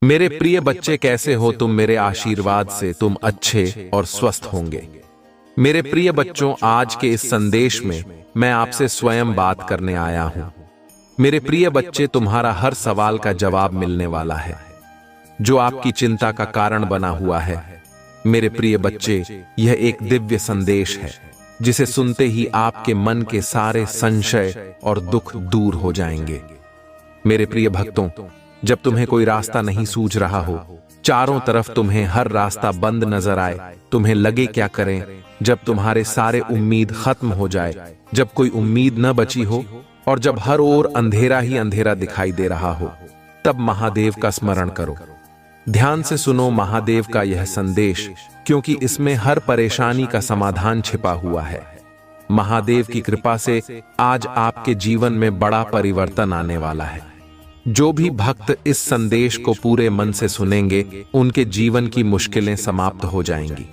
मेरे प्रिय बच्चे, कैसे हो तुम? मेरे आशीर्वाद से तुम अच्छे और स्वस्थ होंगे। मेरे प्रिय बच्चों, आज के इस संदेश में मैं आपसे स्वयं बात करने आया हूं। मेरे प्रिय बच्चे, तुम्हारा हर सवाल का जवाब मिलने वाला है जो आपकी चिंता का कारण बना हुआ है। मेरे प्रिय बच्चे, यह एक दिव्य संदेश है जिसे सुनते ही आपके मन के सारे संशय और दुख दूर हो जाएंगे। मेरे प्रिय भक्तों, जब तुम्हें कोई रास्ता नहीं सूझ रहा हो, चारों तरफ तुम्हें हर रास्ता बंद नजर आए, तुम्हें लगे क्या करें, जब तुम्हारे सारे उम्मीद खत्म हो जाए, जब कोई उम्मीद न बची हो और जब हर ओर अंधेरा ही अंधेरा दिखाई दे रहा हो, तब महादेव का स्मरण करो। ध्यान से सुनो महादेव का यह संदेश, क्योंकि इसमें हर परेशानी का समाधान छिपा हुआ है। महादेव की कृपा से आज आपके जीवन में बड़ा परिवर्तन आने वाला है। जो भी भक्त इस संदेश को पूरे मन से सुनेंगे, उनके जीवन की मुश्किलें समाप्त हो जाएंगी।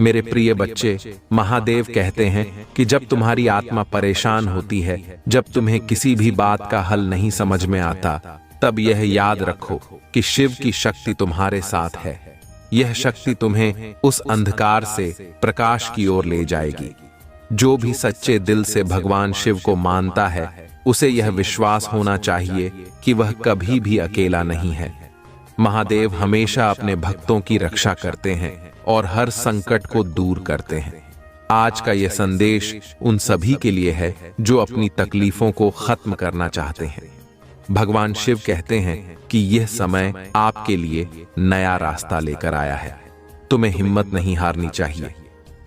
मेरे प्रिय बच्चे, महादेव कहते हैं कि जब तुम्हारी आत्मा परेशान होती है, जब तुम्हें किसी भी बात का हल नहीं समझ में आता, तब यह याद रखो कि शिव की शक्ति तुम्हारे साथ है। यह शक्ति तुम्हें उस अंधकार से प्रकाश की ओर ले जाएगी। जो भी सच्चे दिल से भगवान शिव को मानता है, उसे यह विश्वास होना चाहिए कि वह कभी भी अकेला नहीं है। महादेव हमेशा अपने भक्तों की रक्षा करते हैं और हर संकट को दूर करते हैं। आज का यह संदेश उन सभी के लिए है जो अपनी तकलीफों को खत्म करना चाहते हैं। भगवान शिव कहते हैं कि यह समय आपके लिए नया रास्ता लेकर आया है। तुम्हें हिम्मत नहीं हारनी चाहिए।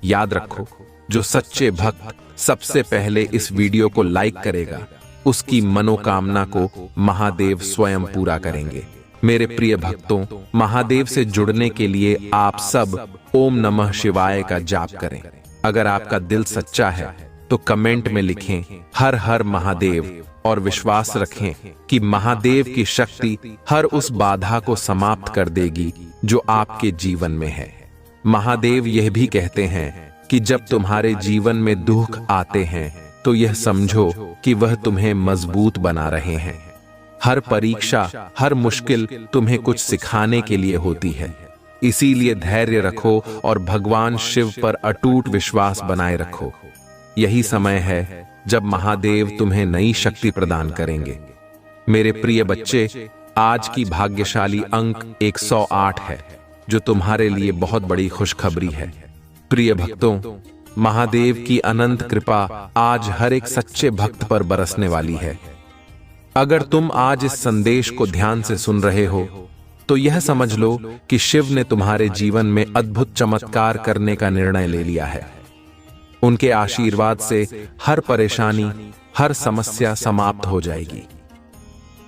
याद रखो, जो सच्चे भक्त सबसे पहले इस वीडियो को लाइक करेगा, उसकी मनोकामना को महादेव स्वयं पूरा करेंगे। मेरे प्रिय भक्तों, महादेव से जुड़ने के लिए आप सब ओम नमः शिवाय का जाप करें। अगर आपका दिल सच्चा है तो कमेंट में लिखें हर हर महादेव और विश्वास रखें कि महादेव की शक्ति हर उस बाधा को समाप्त कर देगी जो आपके जीवन में है। महादेव यह भी कहते हैं कि जब तुम्हारे जीवन में दुख आते हैं तो यह समझो कि वह तुम्हें मजबूत बना रहे हैं। हर परीक्षा, हर मुश्किल तुम्हें कुछ सिखाने के लिए होती है। इसीलिए धैर्य रखो और भगवान शिव पर अटूट विश्वास बनाए रखो। यही समय है जब महादेव तुम्हें नई शक्ति प्रदान करेंगे। मेरे प्रिय बच्चे, आज की भाग्यशाली अंक 108 है, जो तुम्हारे लिए बहुत बड़ी खुशखबरी है। प्रिय भक्तों, महादेव की अनंत कृपा आज हर एक सच्चे भक्त पर बरसने वाली है। अगर तुम आज इस संदेश को ध्यान से सुन रहे हो, तो यह समझ लो कि शिव ने तुम्हारे जीवन में अद्भुत चमत्कार करने का निर्णय ले लिया है। उनके आशीर्वाद से हर परेशानी, हर समस्या समाप्त हो जाएगी।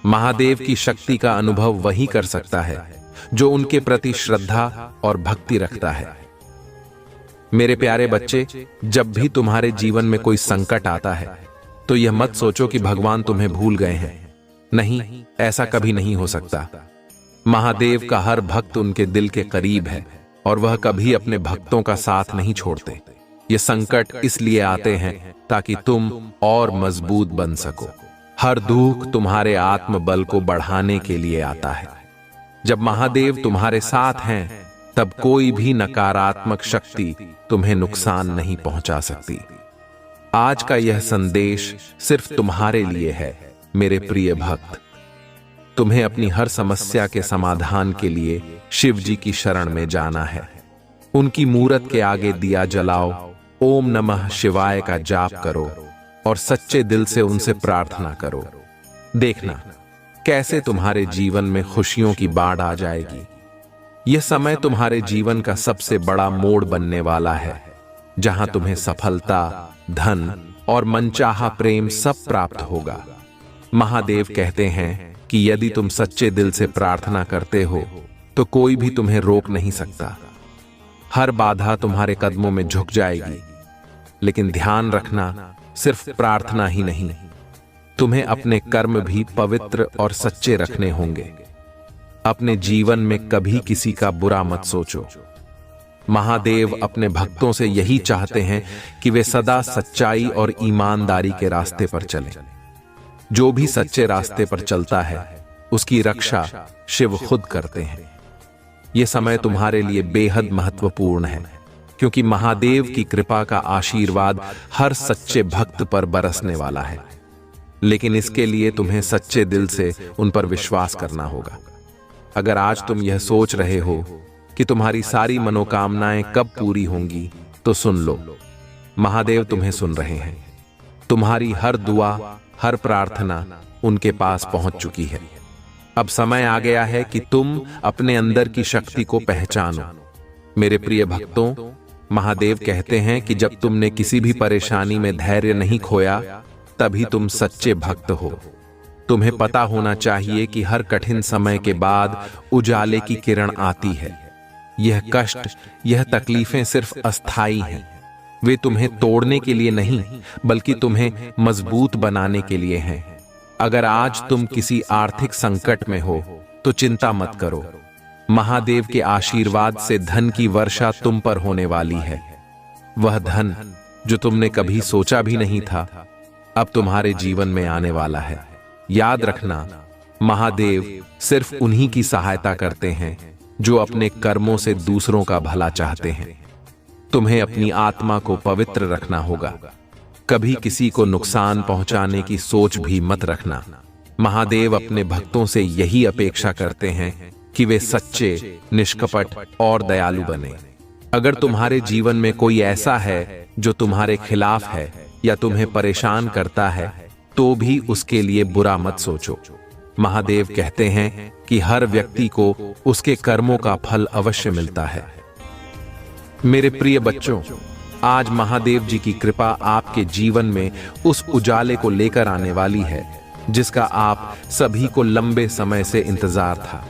महादेव की शक्ति का अनुभव वही कर सकता है जो उनके प्रति श्रद्धा और भक्ति रखता है। मेरे प्यारे बच्चे, जब भी तुम्हारे जीवन में कोई संकट आता है, तो यह मत सोचो कि भगवान तुम्हें भूल गए हैं। नहीं, ऐसा कभी नहीं हो सकता। महादेव का हर भक्त उनके दिल के करीब है और वह कभी अपने भक्तों का साथ नहीं छोड़ते। ये संकट इसलिए आते हैं ताकि तुम और मजबूत बन सको। हर दुख तुम्हारे आत्मबल को बढ़ाने के लिए आता है। जब महादेव तुम्हारे साथ हैं, तब कोई भी नकारात्मक शक्ति तुम्हें नुकसान नहीं पहुंचा सकती। आज का यह संदेश सिर्फ तुम्हारे लिए है, मेरे प्रिय भक्त। तुम्हें अपनी हर समस्या के समाधान के लिए शिव जी की शरण में जाना है। उनकी मूरत के आगे दिया जलाओ, ओम नमः शिवाय का जाप करो और सच्चे दिल से उनसे प्रार्थना करो। देखना कैसे तुम्हारे जीवन में खुशियों की बाढ़ आ जाएगी। यह समय तुम्हारे जीवन का सबसे बड़ा मोड़ बनने वाला है, जहां तुम्हें सफलता, धन और मनचाहा प्रेम सब प्राप्त होगा। महादेव कहते हैं कि यदि तुम सच्चे दिल से प्रार्थना करते हो, तो कोई भी तुम्हें रोक नहीं सकता। हर बाधा तुम्हारे कदमों में झुक जाएगी। लेकिन ध्यान रखना, सिर्फ प्रार्थना ही नहीं, तुम्हें अपने कर्म भी पवित्र और सच्चे रखने होंगे। अपने जीवन में कभी किसी का बुरा मत सोचो। महादेव अपने भक्तों से यही चाहते हैं कि वे सदा सच्चाई और ईमानदारी के रास्ते पर चलें। जो भी सच्चे रास्ते पर चलता है, उसकी रक्षा शिव खुद करते हैं। यह समय तुम्हारे लिए बेहद महत्वपूर्ण है, क्योंकि महादेव की कृपा का आशीर्वाद हर सच्चे भक्त पर बरसने वाला है। लेकिन इसके लिए तुम्हें सच्चे दिल से उन पर विश्वास करना होगा। अगर आज तुम यह सोच रहे हो कि तुम्हारी सारी मनोकामनाएं कब पूरी होंगी, तो सुन लो, महादेव तुम्हें सुन रहे हैं। तुम्हारी हर दुआ, हर प्रार्थना उनके पास पहुंच चुकी है। अब समय आ गया है कि तुम अपने अंदर की शक्ति को पहचानो। मेरे प्रिय भक्तों, महादेव कहते हैं कि जब तुमने किसी भी परेशानी में धैर्य नहीं खोया, तभी तुम सच्चे भक्त हो। तुम्हें पता होना चाहिए कि हर कठिन समय के बाद उजाले की किरण आती है। यह कष्ट, यह तकलीफें सिर्फ अस्थाई हैं। वे तुम्हें तोड़ने के लिए नहीं, बल्कि तुम्हें मजबूत बनाने के लिए हैं। अगर आज तुम किसी आर्थिक संकट में हो, तो चिंता मत करो। महादेव के आशीर्वाद से धन की वर्षा तुम पर होने वाली है। वह धन जो तुमने कभी सोचा भी नहीं था, अब तुम्हारे जीवन में आने वाला है। याद रखना, महादेव सिर्फ उन्हीं की सहायता करते हैं जो अपने कर्मों से दूसरों का भला चाहते हैं। तुम्हें अपनी आत्मा को पवित्र रखना होगा। कभी किसी को नुकसान पहुंचाने की सोच भी मत रखना। महादेव अपने भक्तों से यही अपेक्षा करते हैं कि वे सच्चे, निष्कपट और दयालु बने। अगर तुम्हारे जीवन में कोई ऐसा है जो तुम्हारे खिलाफ है या तुम्हें परेशान करता है, तो भी उसके लिए बुरा मत सोचो। महादेव कहते हैं कि हर व्यक्ति को उसके कर्मों का फल अवश्य मिलता है। मेरे प्रिय बच्चों, आज महादेव जी की कृपा आपके जीवन में उस उजाले को लेकर आने वाली है जिसका आप सभी को लंबे समय से इंतजार था।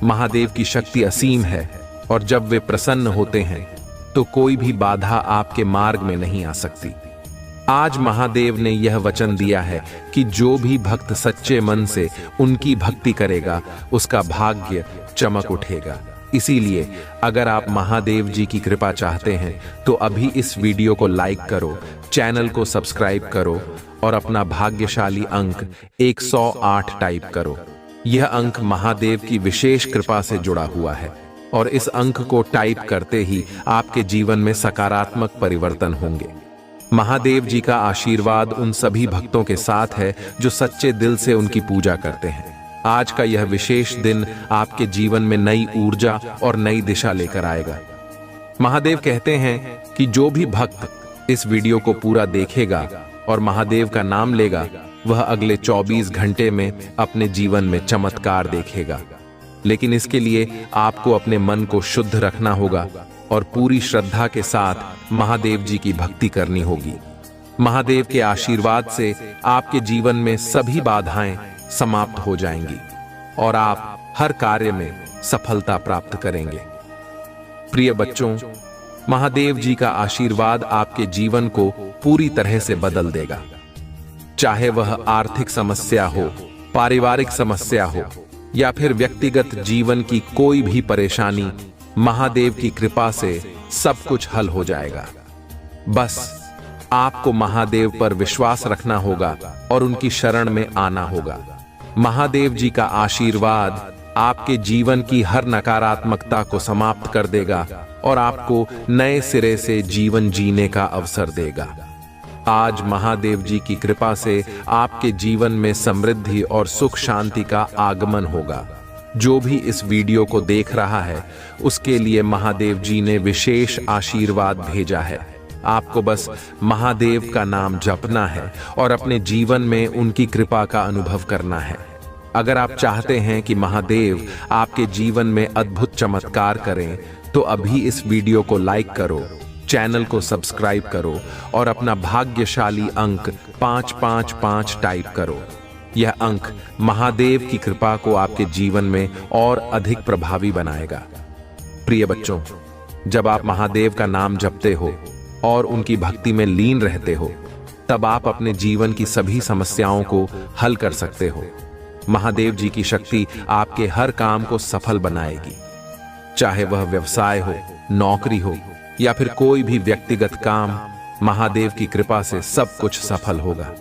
महादेव की शक्ति असीम है और जब वे प्रसन्न होते हैं तो कोई भी बाधा आपके मार्ग में नहीं आ सकती। आज महादेव ने यह वचन दिया है कि जो भी भक्त सच्चे मन से उनकी भक्ति करेगा, उसका भाग्य चमक उठेगा। इसीलिए अगर आप महादेव जी की कृपा चाहते हैं तो अभी इस वीडियो को लाइक करो, चैनल को सब्सक्राइब करो और अपना भाग्यशाली अंक 108 टाइप करो। यह अंक महादेव की विशेष कृपा से जुड़ा हुआ है और इस अंक को टाइप करते ही आपके जीवन में सकारात्मक परिवर्तन होंगे। महादेव जी का आशीर्वाद उन सभी भक्तों के साथ है जो सच्चे दिल से उनकी पूजा करते हैं। आज का यह विशेष दिन आपके जीवन में नई ऊर्जा और नई दिशा लेकर आएगा। महादेव कहते हैं कि जो भी भक्त इस वीडियो को पूरा देखेगा और महादेव का नाम लेगा, वह अगले 24 घंटे में अपने जीवन में चमत्कार देखेगा। लेकिन इसके लिए आपको अपने मन को शुद्ध रखना होगा और पूरी श्रद्धा के साथ महादेव जी की भक्ति करनी होगी। महादेव के आशीर्वाद से आपके जीवन में सभी बाधाएं समाप्त हो जाएंगी और आप हर कार्य में सफलता प्राप्त करेंगे। प्रिय बच्चों, महादेव जी का आशीर्वाद आपके जीवन को पूरी तरह से बदल देगा। चाहे वह आर्थिक समस्या हो, पारिवारिक समस्या हो या फिर व्यक्तिगत जीवन की कोई भी परेशानी, महादेव की कृपा से सब कुछ हल हो जाएगा। बस आपको महादेव पर विश्वास रखना होगा और उनकी शरण में आना होगा। महादेव जी का आशीर्वाद आपके जीवन की हर नकारात्मकता को समाप्त कर देगा और आपको नए सिरे से जीवन जीने का अवसर देगा। आज महादेव जी की कृपा से आपके जीवन में समृद्धि और सुख शांति का आगमन होगा। जो भी इस वीडियो को देख रहा है, उसके लिए महादेव जी ने विशेष आशीर्वाद भेजा है। आपको बस महादेव का नाम जपना है और अपने जीवन में उनकी कृपा का अनुभव करना है। अगर आप चाहते हैं कि महादेव आपके जीवन में अद्भुत चमत्कार करें, तो अभी इस वीडियो को लाइक करो, चैनल को सब्सक्राइब करो और अपना भाग्यशाली अंक 555 टाइप करो। यह अंक महादेव की कृपा को आपके जीवन में और अधिक प्रभावी बनाएगा। प्रिय बच्चों, जब आप महादेव का नाम जपते हो और उनकी भक्ति में लीन रहते हो, तब आप अपने जीवन की सभी समस्याओं को हल कर सकते हो। महादेव जी की शक्ति आपके हर काम को सफल बनाएगी। चाहे वह व्यवसाय हो, नौकरी हो या फिर कोई भी व्यक्तिगत काम, महादेव की कृपा से सब कुछ सफल होगा।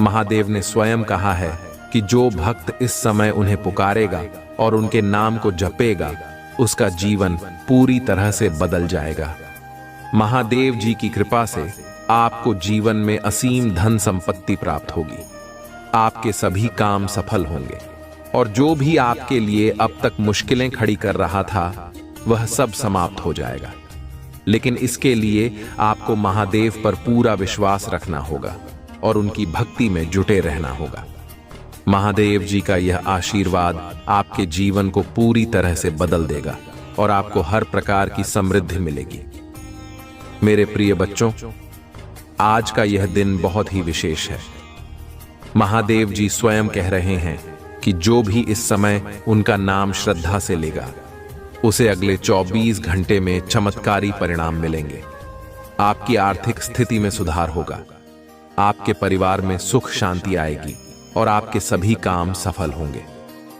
महादेव ने स्वयं कहा है कि जो भक्त इस समय उन्हें पुकारेगा और उनके नाम को जपेगा, उसका जीवन पूरी तरह से बदल जाएगा। महादेव जी की कृपा से आपको जीवन में असीम धन संपत्ति प्राप्त होगी। आपके सभी काम सफल होंगे और जो भी आपके लिए अब तक मुश्किलें खड़ी कर रहा था, वह सब समाप्त हो जाएगा। लेकिन इसके लिए आपको महादेव पर पूरा विश्वास रखना होगा और उनकी भक्ति में जुटे रहना होगा। महादेव जी का यह आशीर्वाद आपके जीवन को पूरी तरह से बदल देगा और आपको हर प्रकार की समृद्धि मिलेगी। मेरे प्रिय बच्चों, आज का यह दिन बहुत ही विशेष है। महादेव जी स्वयं कह रहे हैं कि जो भी इस समय उनका नाम श्रद्धा से लेगा, उसे अगले 24 घंटे में चमत्कारी परिणाम मिलेंगे। आपकी आर्थिक स्थिति में सुधार होगा, आपके परिवार में सुख शांति आएगी और आपके सभी काम सफल होंगे।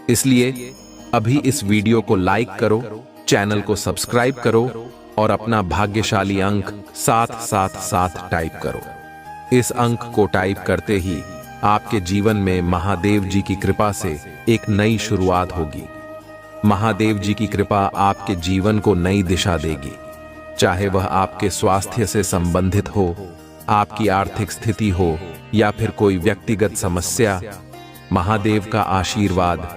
इसलिए अभी इस वीडियो को लाइक करो, चैनल को सब्सक्राइब करो और अपना भाग्यशाली अंक 777 टाइप करो। इस अंक को टाइप करते ही आपके जीवन में महादेव जी की कृपा से एक नई शुरुआत होगी। महादेव जी की कृपा आपके जीवन को नई दिशा देगी, चाहे वह आपके स्वास्थ्य से संबंधित हो, आपकी आर्थिक स्थिति हो या फिर कोई व्यक्तिगत समस्या। महादेव का आशीर्वाद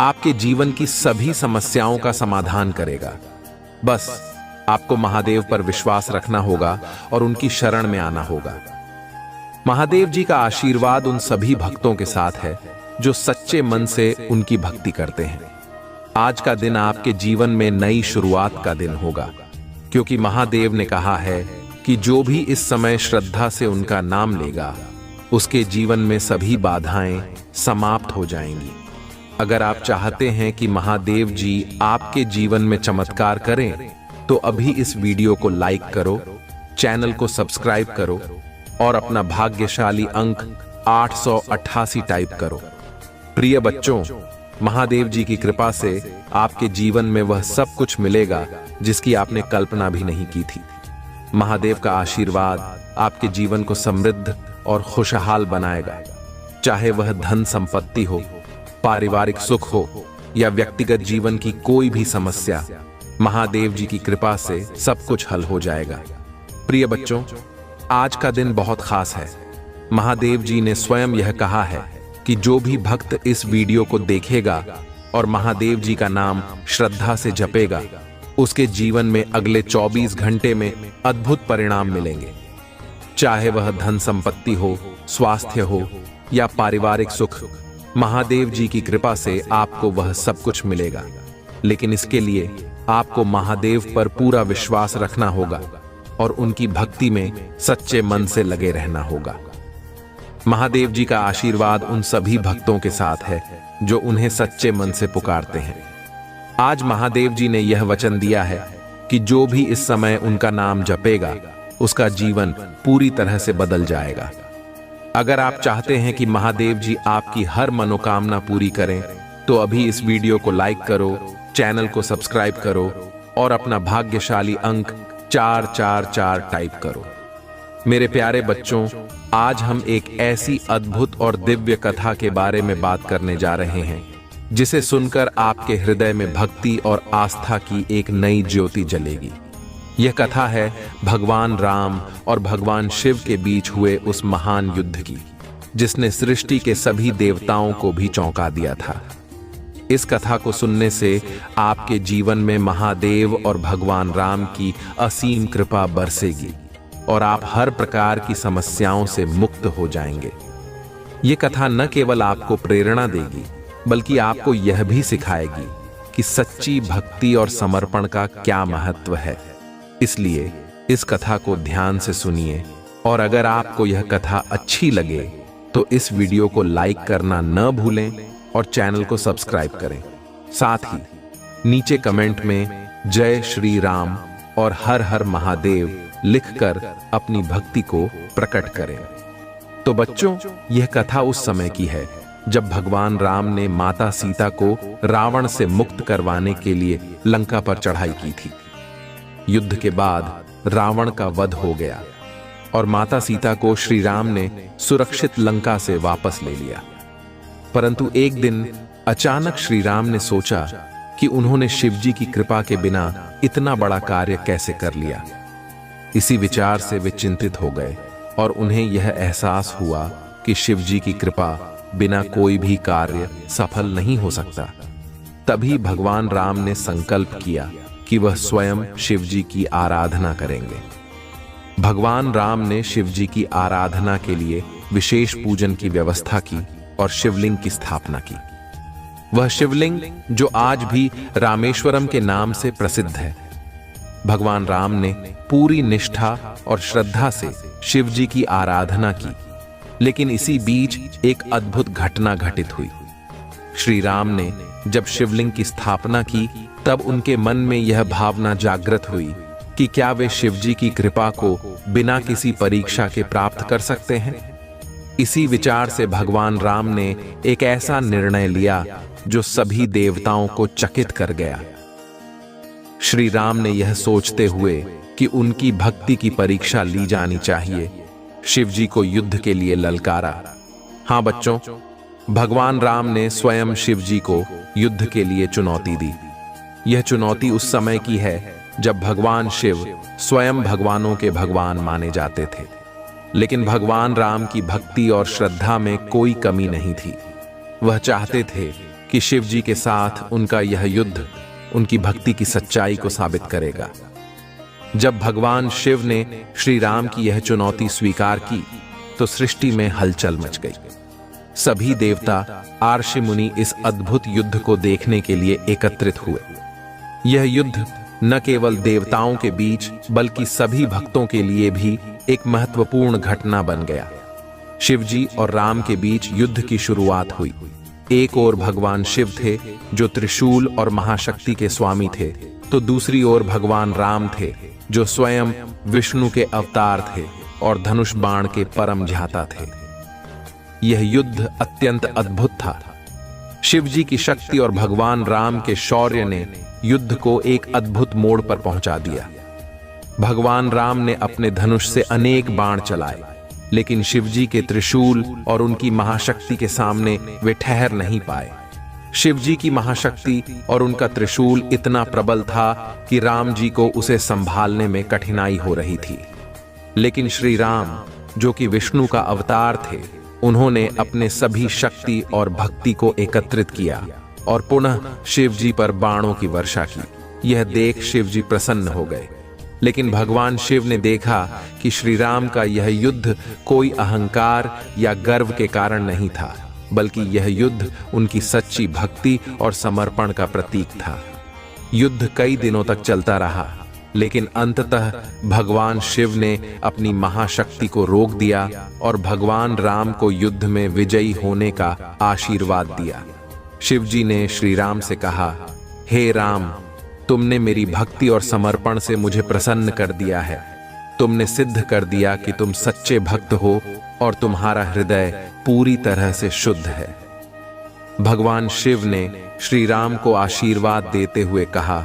आपके जीवन की सभी समस्याओं का समाधान करेगा। बस आपको महादेव पर विश्वास रखना होगा और उनकी शरण में आना होगा। महादेव जी का आशीर्वाद उन सभी भक्तों के साथ है जो सच्चे मन से उनकी भक्ति करते हैं। आज का दिन आपके जीवन में नई शुरुआत का दिन होगा, क्योंकि महादेव ने कहा है कि जो भी इस समय श्रद्धा से उनका नाम लेगा, उसके जीवन में सभी बाधाएं समाप्त हो जाएंगी। अगर आप चाहते हैं कि महादेव जी आपके जीवन में चमत्कार करें, तो अभी इस वीडियो को लाइक करो, चैनल को सब्सक्राइब करो और अपना भाग्यशाली अंक 888 टाइप करो। प्रिय बच्चों, महादेव जी की कृपा से आपके जीवन में वह सब कुछ मिलेगा जिसकी आपने कल्पना भी नहीं की थी। महादेव का आशीर्वाद आपके जीवन को समृद्ध और खुशहाल बनाएगा, चाहे वह धन संपत्ति हो, पारिवारिक सुख हो या व्यक्तिगत जीवन की कोई भी समस्या। महादेव जी की कृपा से सब कुछ हल हो जाएगा। प्रिय बच्चों, आज का दिन बहुत खास है। महादेव जी ने स्वयं यह कहा है कि जो भी भक्त इस वीडियो को देखेगा और महादेव जी का नाम श्रद्धा से जपेगा, उसके जीवन में अगले 24 घंटे में अद्भुत परिणाम मिलेंगे। चाहे वह धन संपत्ति हो, स्वास्थ्य हो या पारिवारिक सुख, महादेव जी की कृपा से आपको वह सब कुछ मिलेगा। लेकिन इसके लिए आपको महादेव पर पूरा विश्वास रखना होगा और उनकी भक्ति में सच्चे मन से लगे रहना होगा। महादेव जी का आशीर्वाद उन सभी भक्तों के साथ है जो उन्हें सच्चे मन से पुकारते हैं। आज महादेव जी ने यह वचन दिया है कि जो भी इस समय उनका नाम जपेगा, उसका जीवन पूरी तरह से बदल जाएगा। अगर आप चाहते हैं कि महादेव जी आपकी हर मनोकामना पूरी करें, तो अभी इस वीडियो को लाइक करो, चैनल को सब्सक्राइब करो और अपना भाग्यशाली अंक 444 टाइप करो। मेरे प्यारे बच्चों, आज हम एक ऐसी अद्भुत और दिव्य कथा के बारे में बात करने जा रहे हैं, जिसे सुनकर आपके हृदय में भक्ति और आस्था की एक नई ज्योति जलेगी। यह कथा है भगवान राम और भगवान शिव के बीच हुए उस महान युद्ध की, जिसने सृष्टि के सभी देवताओं को भी चौंका दिया था। इस कथा को सुनने से आपके जीवन में महादेव और भगवान राम की असीम कृपा बरसेगी और आप हर प्रकार की समस्याओं से मुक्त हो जाएंगे। ये कथा न केवल आपको प्रेरणा देगी, बल्कि आपको यह भी सिखाएगी कि सच्ची भक्ति और समर्पण का क्या महत्व है। इसलिए इस कथा को ध्यान से सुनिए और अगर आपको यह कथा अच्छी लगे तो इस वीडियो को लाइक करना न भूलें और चैनल को सब्सक्राइब करें। साथ ही नीचे कमेंट में जय श्री राम और हर हर महादेव लिखकर अपनी भक्ति को प्रकट करें। तो बच्चों, यह कथा उस समय की है जब भगवान राम ने माता सीता को रावण से मुक्त करवाने के लिए लंका पर चढ़ाई की थी। युद्ध के बाद रावण का वध हो गया और माता सीता को श्री राम ने सुरक्षित लंका से वापस ले लिया। परंतु एक दिन अचानक श्री राम ने सोचा कि उन्होंने शिवजी की कृपा के बिना इतना बड़ा कार्य कैसे कर लिया। इसी विचार से वे चिंतित हो गए और उन्हें यह एहसास हुआ कि शिवजी की कृपा बिना कोई भी कार्य सफल नहीं हो सकता। तभी भगवान राम ने संकल्प किया कि वह स्वयं शिवजी की आराधना करेंगे। भगवान राम ने शिवजी की आराधना के लिए विशेष पूजन की व्यवस्था की और शिवलिंग की स्थापना की। वह शिवलिंग जो आज भी रामेश्वरम के नाम से प्रसिद्ध है। भगवान राम ने पूरी निष्ठा और श्रद्धा से शिवजी की आराधना की, लेकिन इसी बीच एक अद्भुत घटना घटित हुई। श्री राम ने जब शिवलिंग की स्थापना की तब उनके मन में यह भावना जागृत हुई कि क्या वे शिवजी की कृपा को बिना किसी परीक्षा के प्राप्त कर सकते हैं। इसी विचार से भगवान राम ने एक ऐसा निर्णय लिया जो सभी देवताओं को चकित कर गया। श्री राम ने यह सोचते हुए कि उनकी भक्ति की परीक्षा ली जानी चाहिए, शिवजी को युद्ध के लिए ललकारा। हाँ बच्चों, भगवान राम ने स्वयं शिवजी को युद्ध के लिए चुनौती दी। यह चुनौती उस समय की है जब भगवान शिव स्वयं भगवानों के भगवान माने जाते थे, लेकिन भगवान राम की भक्ति और श्रद्धा में कोई कमी नहीं थी। वह चाहते थे कि शिवजी के साथ उनका यह युद्ध उनकी भक्ति की सच्चाई को साबित करेगा। जब भगवान शिव ने श्री राम की यह चुनौती स्वीकार की तो सृष्टि में हलचल मच गई। सभी देवता आर्षि मुनि इस अद्भुत युद्ध को देखने के लिए एकत्रित हुए। यह युद्ध न केवल देवताओं के बीच बल्कि सभी भक्तों के लिए भी एक महत्वपूर्ण घटना बन गया। शिवजी और राम के बीच युद्ध की शुरुआत हुई। एक ओर भगवान शिव थे जो त्रिशूल और महाशक्ति के स्वामी थे, तो दूसरी ओर भगवान राम थे जो स्वयं विष्णु के अवतार थे और धनुष बाण के परम ध्याता थे। यह युद्ध अत्यंत अद्भुत था। शिवजी की शक्ति और भगवान राम के शौर्य ने युद्ध को एक अद्भुत मोड़ पर पहुंचा दिया। भगवान राम ने अपने धनुष से अनेक बाण चलाए, लेकिन शिवजी के त्रिशूल और उनकी महाशक्ति के सामने वे ठहर नहीं पाए। शिवजी की महाशक्ति और उनका त्रिशूल इतना प्रबल था कि राम जी को उसे संभालने में कठिनाई हो रही थी। लेकिन श्री राम, जो कि विष्णु का अवतार थे, उन्होंने अपने सभी शक्ति और भक्ति को एकत्रित किया और पुनः शिवजी पर बाणों की वर्षा की। यह देख शिवजी प्रसन्न हो गए। लेकिन भगवान शिव ने देखा कि श्री राम का यह युद्ध कोई अहंकार या गर्व के कारण नहीं था, बल्कि यह युद्ध उनकी सच्ची भक्ति और समर्पण का प्रतीक था। युद्ध कई दिनों तक चलता रहा, लेकिन अंततः भगवान शिव ने अपनी महाशक्ति को रोक दिया और भगवान राम को युद्ध में विजयी होने का आशीर्वाद दिया। शिवजी ने श्री राम से कहा, हे राम, तुमने मेरी भक्ति और समर्पण से मुझे प्रसन्न कर दिया है। तुमने सिद्ध कर दिया कि तुम सच्चे भक्त हो और तुम्हारा हृदय पूरी तरह से शुद्ध है। भगवान शिव ने श्री राम को आशीर्वाद देते हुए कहा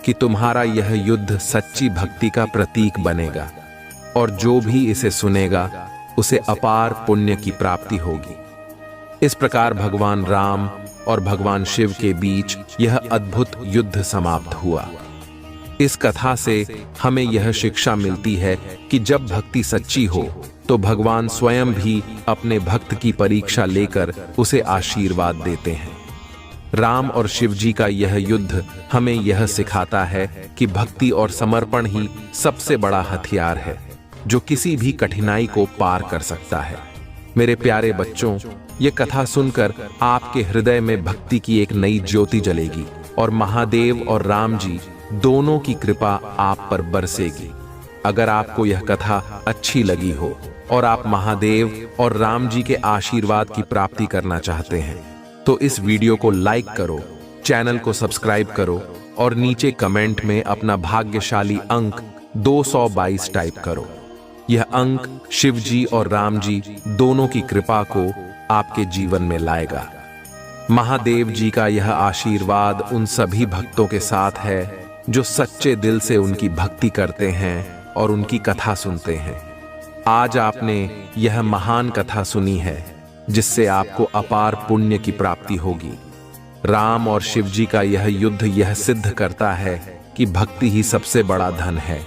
कि तुम्हारा यह युद्ध सच्ची भक्ति का प्रतीक बनेगा और जो भी इसे सुनेगा उसे अपार पुण्य की प्राप्ति होगी। इस प्रकार भगवान राम और भगवान शिव के बीच यह अद्भुत युद्ध समाप्त हुआ। इस कथा से हमें यह शिक्षा मिलती है कि जब भक्ति सच्ची हो तो भगवान स्वयं भी अपने भक्त की परीक्षा लेकर उसे आशीर्वाद देते हैं। राम और शिव जी का यह युद्ध हमें यह सिखाता है कि भक्ति और समर्पण ही सबसे बड़ा हथियार है जो किसी भी कठिनाई को पार कर सकता है। मेरे प्यारे बच्चों, ये कथा सुनकर आपके हृदय में भक्ति की एक नई ज्योति जलेगी और महादेव और राम जी दोनों की कृपा आप पर बरसेगी। अगर आपको यह कथा अच्छी लगी हो और आप महादेव और राम जी के आशीर्वाद की प्राप्ति करना चाहते हैं तो इस वीडियो को लाइक करो, चैनल को सब्सक्राइब करो और नीचे कमेंट में अपना भाग्यशाली अंक 222 टाइप करो। यह अंक शिव जी और राम जी दोनों की कृपा को आपके जीवन में लाएगा। महादेव जी का यह आशीर्वाद उन सभी भक्तों के साथ है जो सच्चे दिल से उनकी भक्ति करते हैं और उनकी कथा सुनते हैं। आज आपने यह महान कथा सुनी है जिससे आपको अपार पुण्य की प्राप्ति होगी। राम और शिव जी का यह युद्ध यह सिद्ध करता है कि भक्ति ही सबसे बड़ा धन है,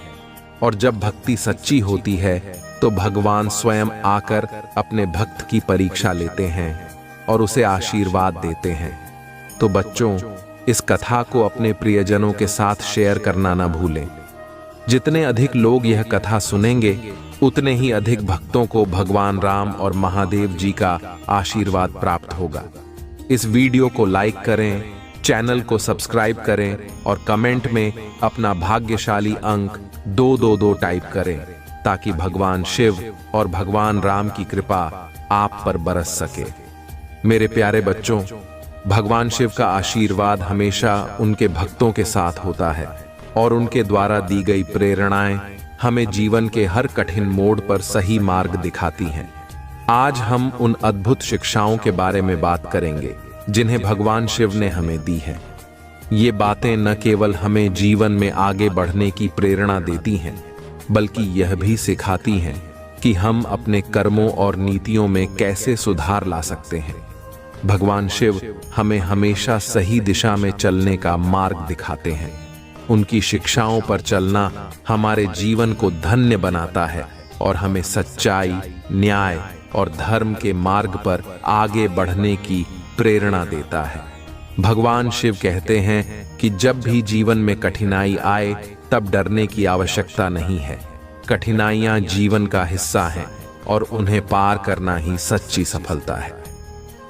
और जब भक्ति सच्ची होती है तो भगवान स्वयं आकर अपने भक्त की परीक्षा लेते हैं और उसे आशीर्वाद देते हैं। तो बच्चों, इस कथा को अपने प्रियजनों के साथ शेयर करना ना भूलें। जितने अधिक लोग यह कथा सुनेंगे उतने ही अधिक भक्तों को भगवान राम और महादेव जी का आशीर्वाद प्राप्त होगा। इस वीडियो को लाइक करें, चैनल को सब्सक्राइब करें और कमेंट में अपना भाग्यशाली अंक 222 टाइप करें ताकि भगवान शिव और भगवान राम की कृपा आप पर बरस सके। मेरे प्यारे बच्चों, भगवान शिव का आशीर्वाद हमेशा उनके भक्तों के साथ होता है और उनके द्वारा दी गई प्रेरणाएं हमें जीवन के हर कठिन मोड़ पर सही मार्ग दिखाती हैं। आज हम उन अद्भुत शिक्षाओं के बारे में बात करेंगे जिन्हें भगवान शिव ने हमें दी है। ये बातें न केवल हमें जीवन में आगे बढ़ने की प्रेरणा देती हैं, बल्कि यह भी सिखाती हैं कि हम अपने कर्मों और नीतियों में कैसे सुधार ला सकते हैं। भगवान शिव हमें हमेशा सही दिशा में चलने का मार्ग दिखाते हैं। उनकी शिक्षाओं पर चलना हमारे जीवन को धन्य बनाता है और हमें सच्चाई, न्याय और धर्म के मार्ग पर आगे बढ़ने की प्रेरणा देता है। भगवान शिव कहते हैं कि जब भी जीवन में कठिनाई आए तब डरने की आवश्यकता नहीं है। कठिनाइयां जीवन का हिस्सा हैं और उन्हें पार करना ही सच्ची सफलता है।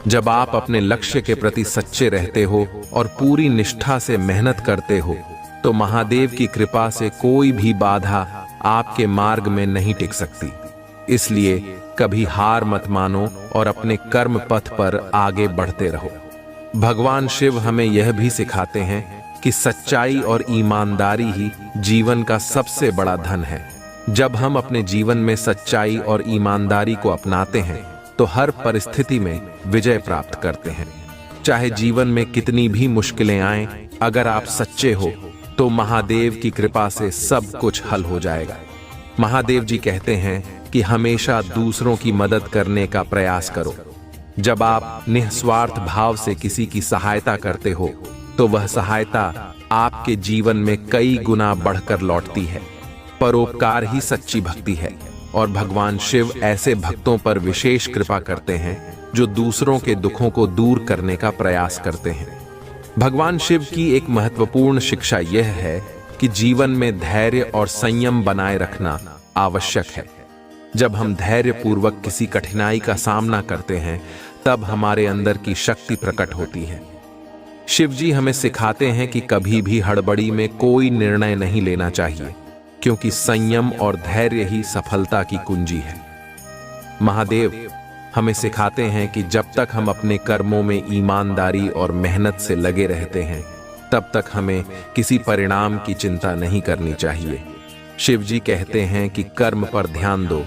जब आप अपने लक्ष्य के प्रति सच्चे रहते हो और पूरी निष्ठा से मेहनत करते हो तो महादेव की कृपा से कोई भी बाधा आपके मार्ग में नहीं टिक सकती। इसलिए कभी हार मत मानो और अपने कर्म पथ पर आगे बढ़ते रहो। भगवान शिव हमें यह भी सिखाते हैं कि सच्चाई और ईमानदारी ही जीवन का सबसे बड़ा धन है। जब हम अपने जीवन में सच्चाई और ईमानदारी को अपनाते हैं तो हर परिस्थिति में विजय प्राप्त करते हैं। चाहे जीवन में कितनी भी मुश्किलें आएं, अगर आप सच्चे हो तो महादेव की कृपा से सब कुछ हल हो जाएगा। महादेव जी कहते हैं कि हमेशा दूसरों की मदद करने का प्रयास करो। जब आप निस्वार्थ भाव से किसी की सहायता करते हो तो वह सहायता आपके जीवन में कई गुना बढ़कर लौटती है। परोपकार ही सच्ची भक्ति है और भगवान शिव ऐसे भक्तों पर विशेष कृपा करते हैं जो दूसरों के दुखों को दूर करने का प्रयास करते हैं। भगवान शिव की एक महत्वपूर्ण शिक्षा यह है कि जीवन में धैर्य और संयम बनाए रखना आवश्यक है। जब हम धैर्य पूर्वक किसी कठिनाई का सामना करते हैं तब हमारे अंदर की शक्ति प्रकट होती है। शिव जी हमें सिखाते हैं कि कभी भी हड़बड़ी में कोई निर्णय नहीं लेना चाहिए, क्योंकि संयम और धैर्य ही सफलता की कुंजी है। महादेव हमें सिखाते हैं कि जब तक हम अपने कर्मों में ईमानदारी और मेहनत से लगे रहते हैं तब तक हमें किसी परिणाम की चिंता नहीं करनी चाहिए। शिव जी कहते हैं कि कर्म पर ध्यान दो,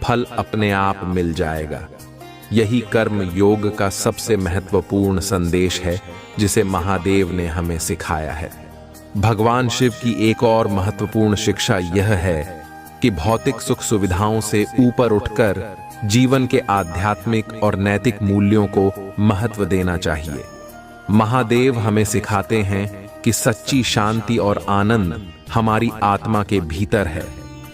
फल अपने आप मिल जाएगा। यही कर्म योग का सबसे महत्वपूर्ण संदेश है जिसे महादेव ने हमें सिखाया है। भगवान शिव की एक और महत्वपूर्ण शिक्षा यह है कि भौतिक सुख सुविधाओं से ऊपर उठकर जीवन के आध्यात्मिक और नैतिक मूल्यों को महत्व देना चाहिए। महादेव हमें सिखाते हैं कि सच्ची शांति और आनंद हमारी आत्मा के भीतर है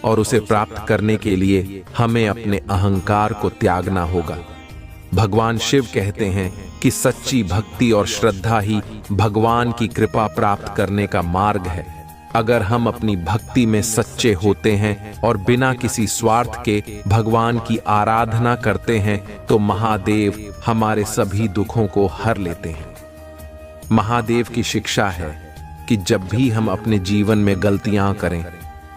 और उसे प्राप्त करने के लिए हमें अपने अहंकार को त्यागना होगा। भगवान शिव कहते हैं कि सच्ची भक्ति और श्रद्धा ही भगवान की कृपा प्राप्त करने का मार्ग है। अगर हम अपनी भक्ति में सच्चे होते हैं और बिना किसी स्वार्थ के भगवान की आराधना करते हैं तो महादेव हमारे सभी दुखों को हर लेते हैं। महादेव की शिक्षा है कि जब भी हम अपने जीवन में गलतियां करें,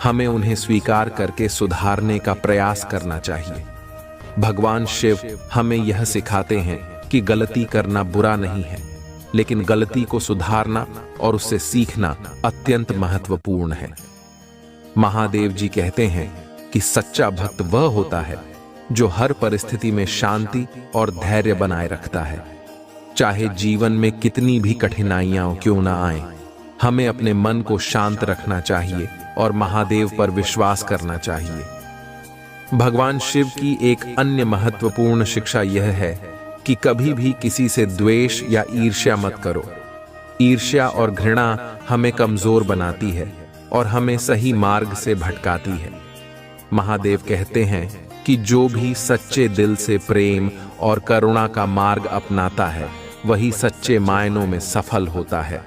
हमें उन्हें स्वीकार करके सुधारने का प्रयास करना चाहिए। भगवान शिव हमें यह सिखाते हैं कि गलती करना बुरा नहीं है, लेकिन गलती को सुधारना और उससे सीखना अत्यंत महत्वपूर्ण है। महादेव जी कहते हैं कि सच्चा भक्त वह होता है जो हर परिस्थिति में शांति और धैर्य बनाए रखता है। चाहे जीवन में कितनी भी कठिनाइयां क्यों ना आए, हमें अपने मन को शांत रखना चाहिए और महादेव पर विश्वास करना चाहिए। भगवान शिव की एक अन्य महत्वपूर्ण शिक्षा यह है कि कभी भी किसी से द्वेष या ईर्ष्या मत करो। ईर्ष्या और घृणा हमें कमजोर बनाती है और हमें सही मार्ग से भटकाती है। महादेव कहते हैं कि जो भी सच्चे दिल से प्रेम और करुणा का मार्ग अपनाता है वही सच्चे मायनों में सफल होता है।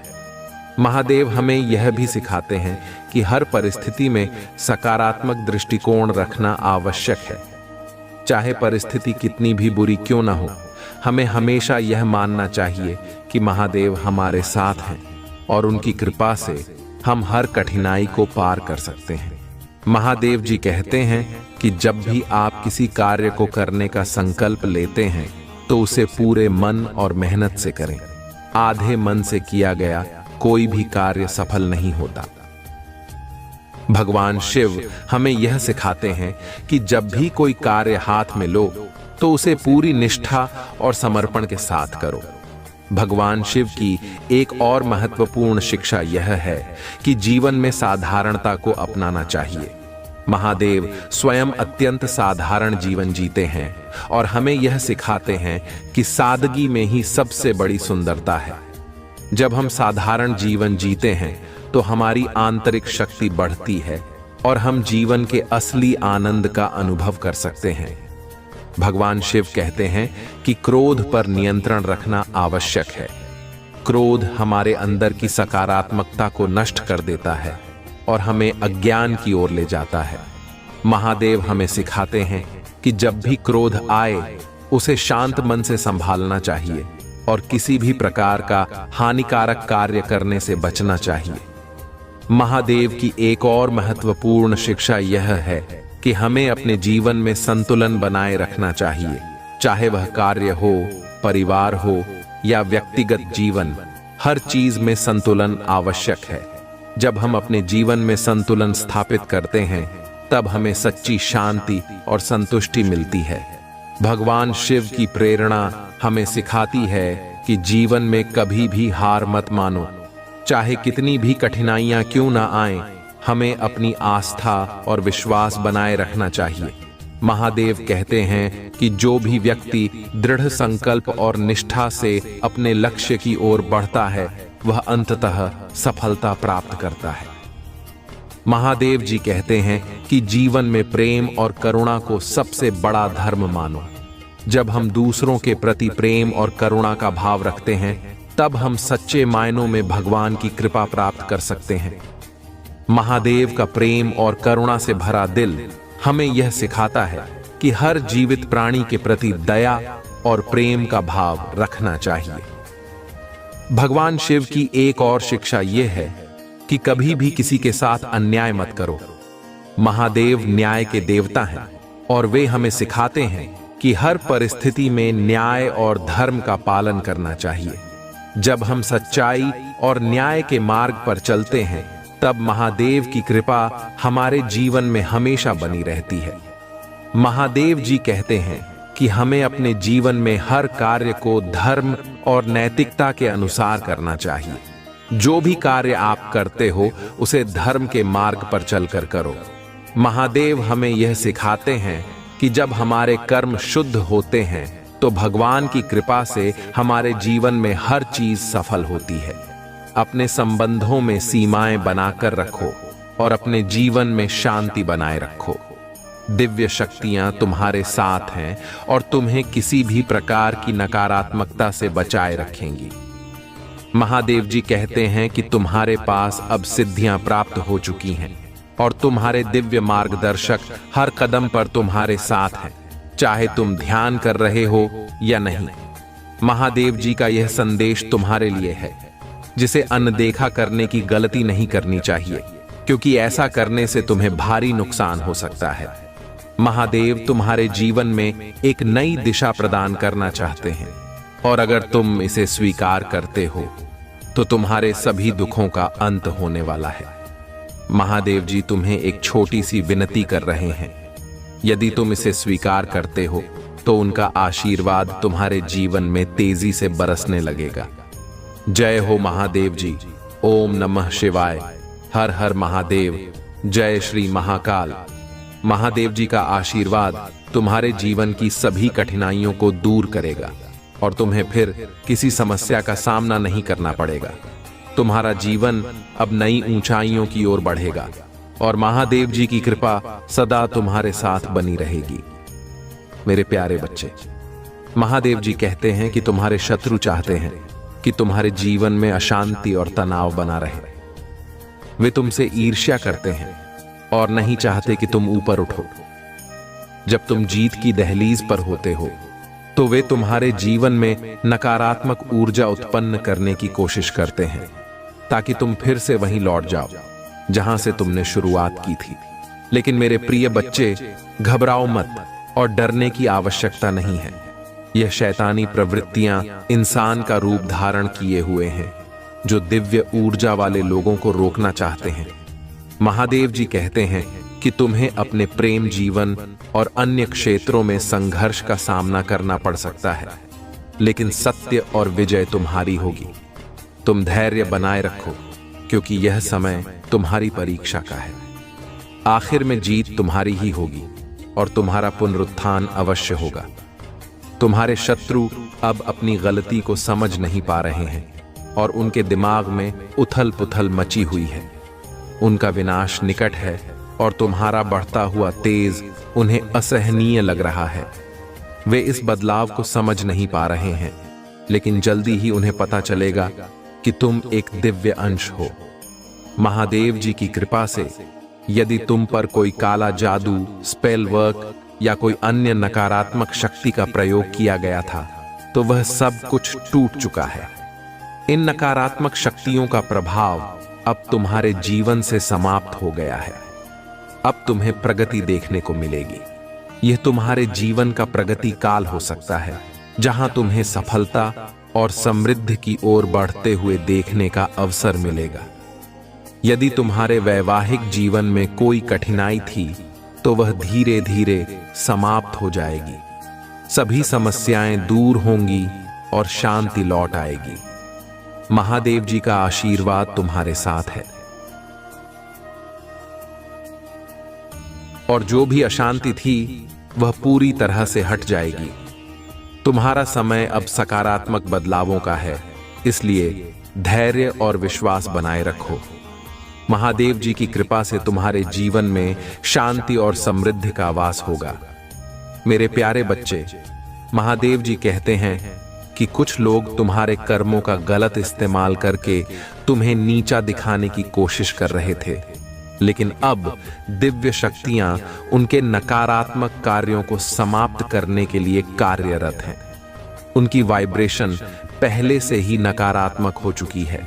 महादेव हमें यह भी सिखाते हैं कि हर परिस्थिति में सकारात्मक दृष्टिकोण रखना आवश्यक है। चाहे परिस्थिति कितनी भी बुरी क्यों ना हो, हमें हमेशा यह मानना चाहिए कि महादेव हमारे साथ हैं और उनकी कृपा से हम हर कठिनाई को पार कर सकते हैं। महादेव जी कहते हैं कि जब भी आप किसी कार्य को करने का संकल्प लेते हैं तो उसे पूरे मन और मेहनत से करें। आधे मन से किया गया कोई भी कार्य सफल नहीं होता। भगवान शिव हमें यह सिखाते हैं कि जब भी कोई कार्य हाथ में लो तो उसे पूरी निष्ठा और समर्पण के साथ करो। भगवान शिव की एक और महत्वपूर्ण शिक्षा यह है कि जीवन में साधारणता को अपनाना चाहिए। महादेव स्वयं अत्यंत साधारण जीवन जीते हैं और हमें यह सिखाते हैं कि सादगी में ही सबसे बड़ी सुंदरता है। जब हम साधारण जीवन जीते हैं तो हमारी आंतरिक शक्ति बढ़ती है और हम जीवन के असली आनंद का अनुभव कर सकते हैं। भगवान शिव कहते हैं कि क्रोध पर नियंत्रण रखना आवश्यक है। क्रोध हमारे अंदर की सकारात्मकता को नष्ट कर देता है और हमें अज्ञान की ओर ले जाता है। महादेव हमें सिखाते हैं कि जब भी क्रोध आए उसे शांत मन से संभालना चाहिए और किसी भी प्रकार का हानिकारक कार्य करने से बचना चाहिए। महादेव की एक और महत्वपूर्ण शिक्षा यह है कि हमें अपने जीवन में संतुलन बनाए रखना चाहिए। चाहे वह कार्य हो, परिवार हो या व्यक्तिगत जीवन, हर चीज में संतुलन आवश्यक है। जब हम अपने जीवन में संतुलन स्थापित करते हैं तब हमें सच्ची शांति और संतुष्टि मिलती है। भगवान शिव की प्रेरणा हमें सिखाती है कि जीवन में कभी भी हार मत मानो। चाहे कितनी भी कठिनाइयां क्यों ना आएं, हमें अपनी आस्था और विश्वास बनाए रखना चाहिए। महादेव कहते हैं कि जो भी व्यक्ति दृढ़ संकल्प और निष्ठा से अपने लक्ष्य की ओर बढ़ता है वह अंततः सफलता प्राप्त करता है। महादेव जी कहते हैं कि जीवन में प्रेम और करुणा को सबसे बड़ा धर्म मानो। जब हम दूसरों के प्रति प्रेम और करुणा का भाव रखते हैं तब हम सच्चे मायनों में भगवान की कृपा प्राप्त कर सकते हैं। महादेव का प्रेम और करुणा से भरा दिल हमें यह सिखाता है कि हर जीवित प्राणी के प्रति दया और प्रेम का भाव रखना चाहिए। भगवान शिव की एक और शिक्षा यह है कि कभी भी किसी के साथ अन्याय मत करो। महादेव न्याय के देवता हैं और वे हमें सिखाते हैं कि हर परिस्थिति में न्याय और धर्म का पालन करना चाहिए। जब हम सच्चाई और न्याय के मार्ग पर चलते हैं तब महादेव की कृपा हमारे जीवन में हमेशा बनी रहती है। महादेव जी कहते हैं कि हमें अपने जीवन में हर कार्य को धर्म और नैतिकता के अनुसार करना चाहिए। जो भी कार्य आप करते हो उसे धर्म के मार्ग पर चलकर करो। महादेव हमें यह सिखाते हैं कि जब हमारे कर्म शुद्ध होते हैं तो भगवान की कृपा से हमारे जीवन में हर चीज सफल होती है। अपने संबंधों में सीमाएं बनाकर रखो और अपने जीवन में शांति बनाए रखो। दिव्य शक्तियां तुम्हारे साथ हैं और तुम्हें किसी भी प्रकार की नकारात्मकता से बचाए रखेंगी। महादेव जी कहते हैं कि तुम्हारे पास अब सिद्धियां प्राप्त हो चुकी हैं और तुम्हारे दिव्य मार्गदर्शक हर कदम पर तुम्हारे साथ हैं, चाहे तुम ध्यान कर रहे हो या नहीं। महादेव जी का यह संदेश तुम्हारे लिए है, जिसे अनदेखा करने की गलती नहीं करनी चाहिए, क्योंकि ऐसा करने से तुम्हें भारी नुकसान हो सकता है। महादेव तुम्हारे जीवन में एक नई दिशा प्रदान करना चाहते हैं और अगर तुम इसे स्वीकार करते हो तो तुम्हारे सभी दुखों का अंत होने वाला है। महादेव जी तुम्हें एक छोटी सी विनती कर रहे हैं। यदि तुम इसे स्वीकार करते हो तो उनका आशीर्वाद तुम्हारे जीवन में तेजी से बरसने लगेगा। जय हो महादेव जी। ओम नमः शिवाय। हर हर महादेव। जय श्री महाकाल। महादेव जी का आशीर्वाद तुम्हारे जीवन की सभी कठिनाइयों को दूर करेगा और तुम्हें फिर किसी समस्या का सामना नहीं करना पड़ेगा। तुम्हारा जीवन अब नई ऊंचाइयों की ओर बढ़ेगा और महादेव जी की कृपा सदा तुम्हारे साथ बनी रहेगी। मेरे प्यारे बच्चे, महादेव जी कहते हैं कि तुम्हारे शत्रु चाहते हैं कि तुम्हारे जीवन में अशांति और तनाव बना रहे। वे तुमसे ईर्ष्या करते हैं और नहीं चाहते कि तुम ऊपर उठो। जब तुम जीत की दहलीज पर होते हो तो वे तुम्हारे जीवन में नकारात्मक ऊर्जा उत्पन्न करने की कोशिश करते हैं ताकि तुम फिर से वहीं लौट जाओ जहां से तुमने शुरुआत की थी। लेकिन मेरे प्रिय बच्चे, घबराओ मत और डरने की आवश्यकता नहीं है। यह शैतानी प्रवृत्तियां इंसान का रूप धारण किए हुए हैं जो दिव्य ऊर्जा वाले लोगों को रोकना चाहते हैं। महादेव जी कहते हैं कि तुम्हें अपने प्रेम जीवन और अन्य क्षेत्रों में संघर्ष का सामना करना पड़ सकता है, लेकिन सत्य और विजय तुम्हारी होगी। तुम धैर्य बनाए रखो क्योंकि यह समय तुम्हारी परीक्षा का है। आखिर में जीत तुम्हारी ही होगी और तुम्हारा पुनरुत्थान अवश्य होगा। तुम्हारे शत्रु अब अपनी गलती को समझ नहीं पा रहे हैं और उनके दिमाग में उथल पुथल मची हुई है। उनका विनाश निकट है और तुम्हारा बढ़ता हुआ तेज उन्हें असहनीय लग रहा है। वे इस बदलाव को समझ नहीं पा रहे हैं, लेकिन जल्दी ही उन्हें पता चलेगा कि तुम एक दिव्य अंश हो। महादेव जी की कृपा से यदि तुम पर कोई काला जादू, स्पेल वर्क या कोई अन्य नकारात्मक शक्ति का प्रयोग किया गया था तो वह सब कुछ टूट चुका है। इन नकारात्मक शक्तियों का प्रभाव अब तुम्हारे जीवन से समाप्त हो गया है। अब तुम्हें प्रगति देखने को मिलेगी। यह तुम्हारे जीवन का प्रगति काल हो सकता है जहां तुम्हें सफलता और समृद्धि की ओर बढ़ते हुए देखने का अवसर मिलेगा। यदि तुम्हारे वैवाहिक जीवन में कोई कठिनाई थी तो वह धीरे धीरे समाप्त हो जाएगी। सभी समस्याएं दूर होंगी और शांति लौट आएगी। महादेव जी का आशीर्वाद तुम्हारे साथ है और जो भी अशांति थी वह पूरी तरह से हट जाएगी। तुम्हारा समय अब सकारात्मक बदलावों का है, इसलिए धैर्य और विश्वास बनाए रखो। महादेव जी की कृपा से तुम्हारे जीवन में शांति और समृद्धि का वास होगा। मेरे प्यारे बच्चे, महादेव जी कहते हैं कि कुछ लोग तुम्हारे कर्मों का गलत इस्तेमाल करके तुम्हें नीचा दिखाने की कोशिश कर रहे थे, लेकिन अब दिव्य शक्तियां उनके नकारात्मक कार्यों को समाप्त करने के लिए कार्यरत हैं। उनकी वाइब्रेशन पहले से ही नकारात्मक हो चुकी है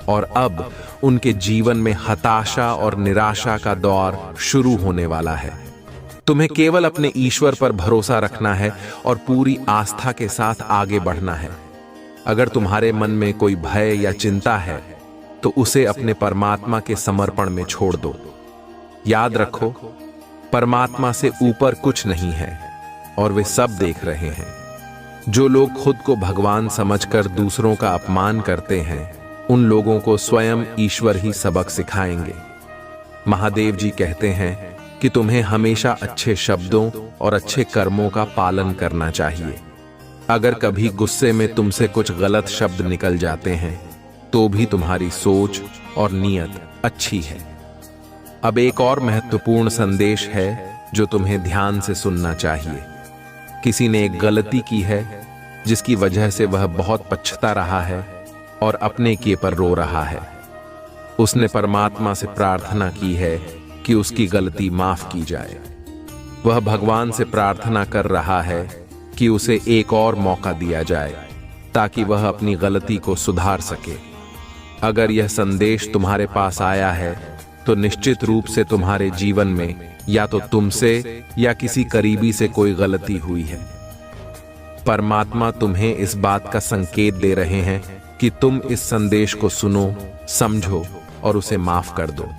और अब उनके जीवन में हताशा और निराशा का दौर शुरू होने वाला है। तुम्हें केवल अपने ईश्वर पर भरोसा रखना है और पूरी आस्था के साथ आगे बढ़ना है। अगर तुम्हारे मन में कोई भय या चिंता है तो उसे अपने परमात्मा के समर्पण में छोड़ दो। याद रखो, परमात्मा से ऊपर कुछ नहीं है और वे सब देख रहे हैं। जो लोग खुद को भगवान समझकर दूसरों का अपमान करते हैं, उन लोगों को स्वयं ईश्वर ही सबक सिखाएंगे। महादेव जी कहते हैं कि तुम्हें हमेशा अच्छे शब्दों और अच्छे कर्मों का पालन करना चाहिए। अगर कभी गुस्से में तुमसे कुछ गलत शब्द निकल जाते हैं तो भी तुम्हारी सोच और नीयत अच्छी है। अब एक और महत्वपूर्ण संदेश है जो तुम्हें ध्यान से सुनना चाहिए। किसी ने एक गलती की है जिसकी वजह से वह बहुत पछता रहा है और अपने किए पर रो रहा है। उसने परमात्मा से प्रार्थना की है कि उसकी गलती माफ की जाए। वह भगवान से प्रार्थना कर रहा है कि उसे एक और मौका दिया जाए ताकि वह अपनी गलती को सुधार सके। अगर यह संदेश तुम्हारे पास आया है तो निश्चित रूप से तुम्हारे जीवन में या तो तुमसे या किसी करीबी से कोई गलती हुई है। परमात्मा तुम्हें इस बात का संकेत दे रहे हैं कि तुम इस संदेश को सुनो, समझो और उसे माफ कर दो।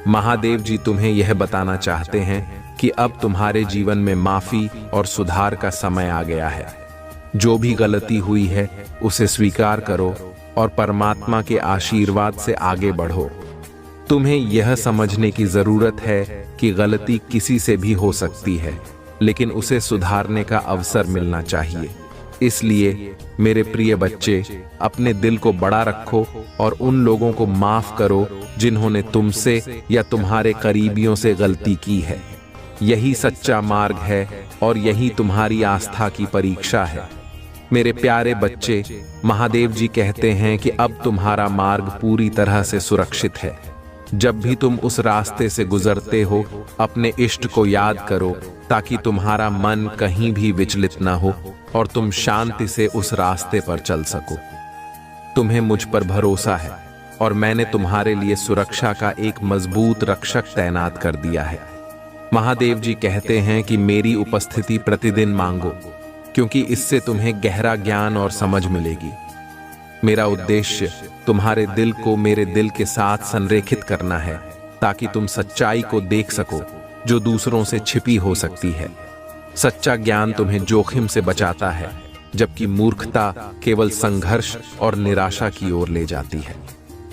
महादेव जी तुम्हें यह बताना चाहते हैं कि अब तुम्हारे जीवन में माफी और सुधार का समय आ गया है। जो भी गलती हुई है उसे स्वीकार करो और परमात्मा के आशीर्वाद से आगे बढ़ो। तुम्हें यह समझने की जरूरत है कि गलती किसी से भी हो सकती है, लेकिन उसे सुधारने का अवसर मिलना चाहिए। इसलिए मेरे प्रिय बच्चे, अपने दिल को बड़ा रखो और उन लोगों को माफ करो जिन्होंने तुमसे या तुम्हारे करीबियों से गलती की है। यही सच्चा मार्ग है और यही तुम्हारी आस्था की परीक्षा है। मेरे प्यारे बच्चे, महादेव जी कहते हैं कि अब तुम्हारा मार्ग पूरी तरह से सुरक्षित है। जब भी तुम उस रास्ते से गुजरते हो, अपने इष्ट को याद करो ताकि तुम्हारा मन कहीं भी विचलित ना हो और तुम शांति से उस रास्ते पर चल सको। तुम्हें मुझ पर भरोसा है और मैंने तुम्हारे लिए सुरक्षा का एक मजबूत रक्षक तैनात कर दिया है। महादेव जी कहते हैं कि मेरी उपस्थिति प्रतिदिन मांगो, क्योंकि इससे तुम्हें गहरा ज्ञान और समझ मिलेगी। मेरा उद्देश्य तुम्हारे दिल को मेरे दिल के साथ संरेखित करना है, ताकि तुम सच्चाई को देख सको जो दूसरों से छिपी हो सकती है। सच्चा ज्ञान तुम्हें जोखिम से बचाता है, जबकि मूर्खता केवल संघर्ष और निराशा की ओर ले जाती है।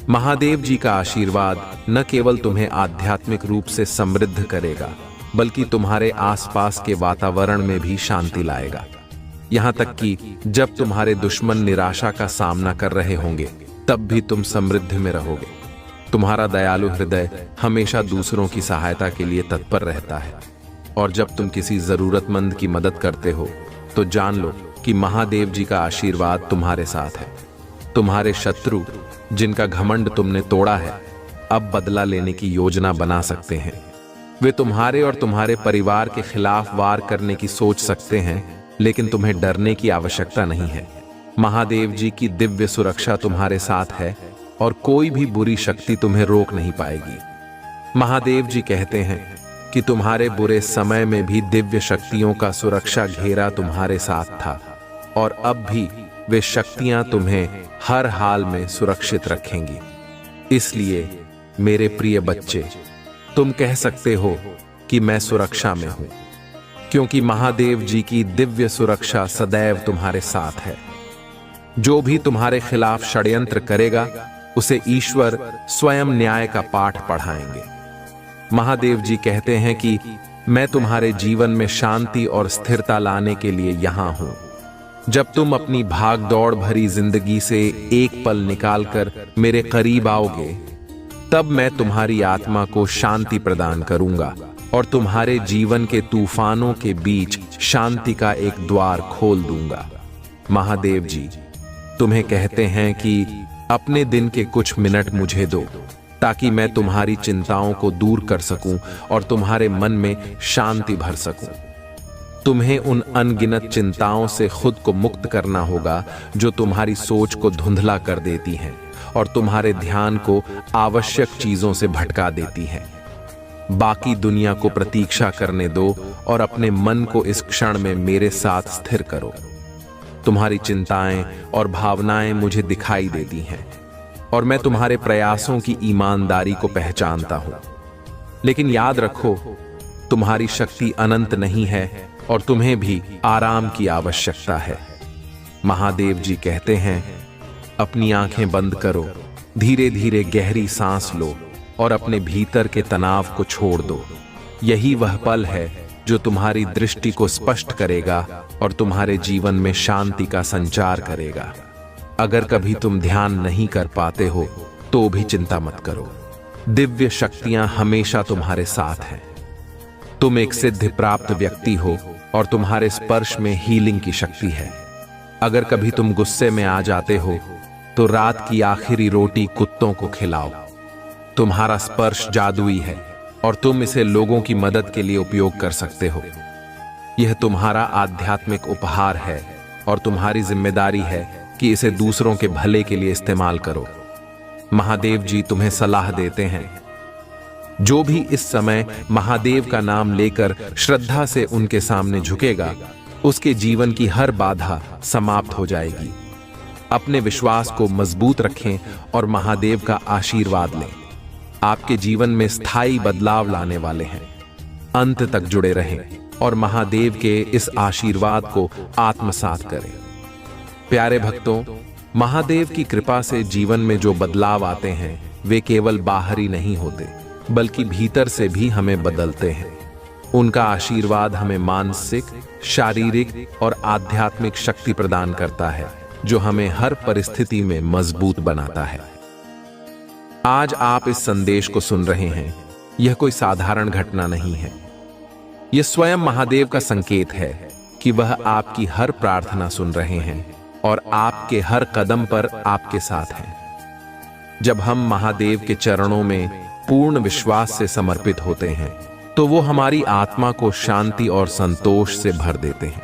महादेव जी का आशीर्वाद न केवल तुम्हें आध्यात्मिक रूप से समृद्ध करेगा, बल्कि तुम्हारे आसपास के वातावरण में भी शांति लाएगा। यहाँ तक कि जब तुम्हारे दुश्मन निराशा का सामना कर रहे होंगे, तब भी तुम समृद्धि में रहोगे। तुम्हारा दयालु हृदय हमेशा दूसरों की सहायता के लिए तत्पर रहता है, और जब तुम किसी जरूरतमंद की मदद करते हो तो जान लो कि महादेव जी का आशीर्वाद तुम्हारे साथ है। तुम्हारे शत्रु, जिनका घमंड तुमने तोड़ा है, अब बदला लेने की योजना बना सकते हैं। वे तुम्हारे और तुम्हारे परिवार के खिलाफ वार करने की सोच सकते हैं, लेकिन तुम्हें डरने की आवश्यकता नहीं है। महादेव जी की दिव्य सुरक्षा तुम्हारे साथ है और कोई भी बुरी शक्ति तुम्हें रोक नहीं पाएगी। महादेव जी कहते हैं कि तुम्हारे बुरे समय में भी दिव्य शक्तियों का सुरक्षा घेरा तुम्हारे साथ था, और अब भी वे शक्तियां तुम्हें हर हाल में सुरक्षित रखेंगी। इसलिए मेरे प्रिय बच्चे, तुम कह सकते हो कि मैं सुरक्षा में हूं, क्योंकि महादेव जी की दिव्य सुरक्षा सदैव तुम्हारे साथ है। जो भी तुम्हारे खिलाफ षड्यंत्र करेगा, उसे ईश्वर स्वयं न्याय का पाठ पढ़ाएंगे। महादेव जी कहते हैं कि मैं तुम्हारे जीवन में शांति और स्थिरता लाने के लिए यहां हूं। जब तुम अपनी भाग दौड़ भरी जिंदगी से एक पल निकालकर मेरे करीब आओगे, तब मैं तुम्हारी आत्मा को शांति प्रदान करूंगा और तुम्हारे जीवन के तूफानों के बीच शांति का एक द्वार खोल दूंगा। महादेव जी तुम्हें कहते हैं कि अपने दिन के कुछ मिनट मुझे दो, ताकि मैं तुम्हारी चिंताओं को दूर कर सकूं और तुम्हारे मन में शांति भर सकूं। तुम्हें उन अनगिनत चिंताओं से खुद को मुक्त करना होगा जो तुम्हारी सोच को धुंधला कर देती हैं और तुम्हारे ध्यान को आवश्यक चीजों से भटका देती हैं। बाकी दुनिया को प्रतीक्षा करने दो और अपने मन को इस क्षण में मेरे साथ स्थिर करो। तुम्हारी चिंताएं और भावनाएं मुझे दिखाई देती हैं और मैं तुम्हारे प्रयासों की ईमानदारी को पहचानता हूं। लेकिन याद रखो, तुम्हारी शक्ति अनंत नहीं है और तुम्हें भी आराम की आवश्यकता है। महादेव जी कहते हैं, अपनी आंखें बंद करो, धीरे धीरे गहरी सांस लो और अपने भीतर के तनाव को छोड़ दो। यही वह पल है जो तुम्हारी दृष्टि को स्पष्ट करेगा और तुम्हारे जीवन में शांति का संचार करेगा। अगर कभी तुम ध्यान नहीं कर पाते हो तो भी चिंता मत करो, दिव्य शक्तियां हमेशा तुम्हारे साथ हैं। तुम एक सिद्धि प्राप्त व्यक्ति हो और तुम्हारे स्पर्श में हीलिंग की शक्ति है। अगर कभी तुम गुस्से में आ जाते हो तो रात की आखिरी रोटी कुत्तों को खिलाओ। तुम्हारा स्पर्श जादुई है और तुम इसे लोगों की मदद के लिए उपयोग कर सकते हो। यह तुम्हारा आध्यात्मिक उपहार है और तुम्हारी जिम्मेदारी है कि इसे दूसरों के भले के लिए इस्तेमाल करो। महादेव जी तुम्हें सलाह देते हैं, जो भी इस समय महादेव का नाम लेकर श्रद्धा से उनके सामने झुकेगा, उसके जीवन की हर बाधा समाप्त हो जाएगी। अपने विश्वास को मजबूत रखें और महादेव का आशीर्वाद लें। आपके जीवन में स्थायी बदलाव लाने वाले हैं। अंत तक जुड़े रहें और महादेव के इस आशीर्वाद को आत्मसात करें। प्यारे भक्तों, महादेव की कृपा से जीवन में जो बदलाव आते हैं वे केवल बाहरी नहीं होते, बल्कि भीतर से भी हमें बदलते हैं। उनका आशीर्वाद हमें मानसिक, शारीरिक और आध्यात्मिक शक्ति प्रदान करता है, जो हमें हर परिस्थिति में मजबूत बनाता है। आज आप इस संदेश को सुन रहे हैं, यह कोई साधारण घटना नहीं है। यह स्वयं महादेव का संकेत है कि वह आपकी हर प्रार्थना सुन रहे हैं और आपके हर कदम पर आपके साथ हैं। जब हम महादेव के चरणों में पूर्ण विश्वास से समर्पित होते हैं, तो वो हमारी आत्मा को शांति और संतोष से भर देते हैं।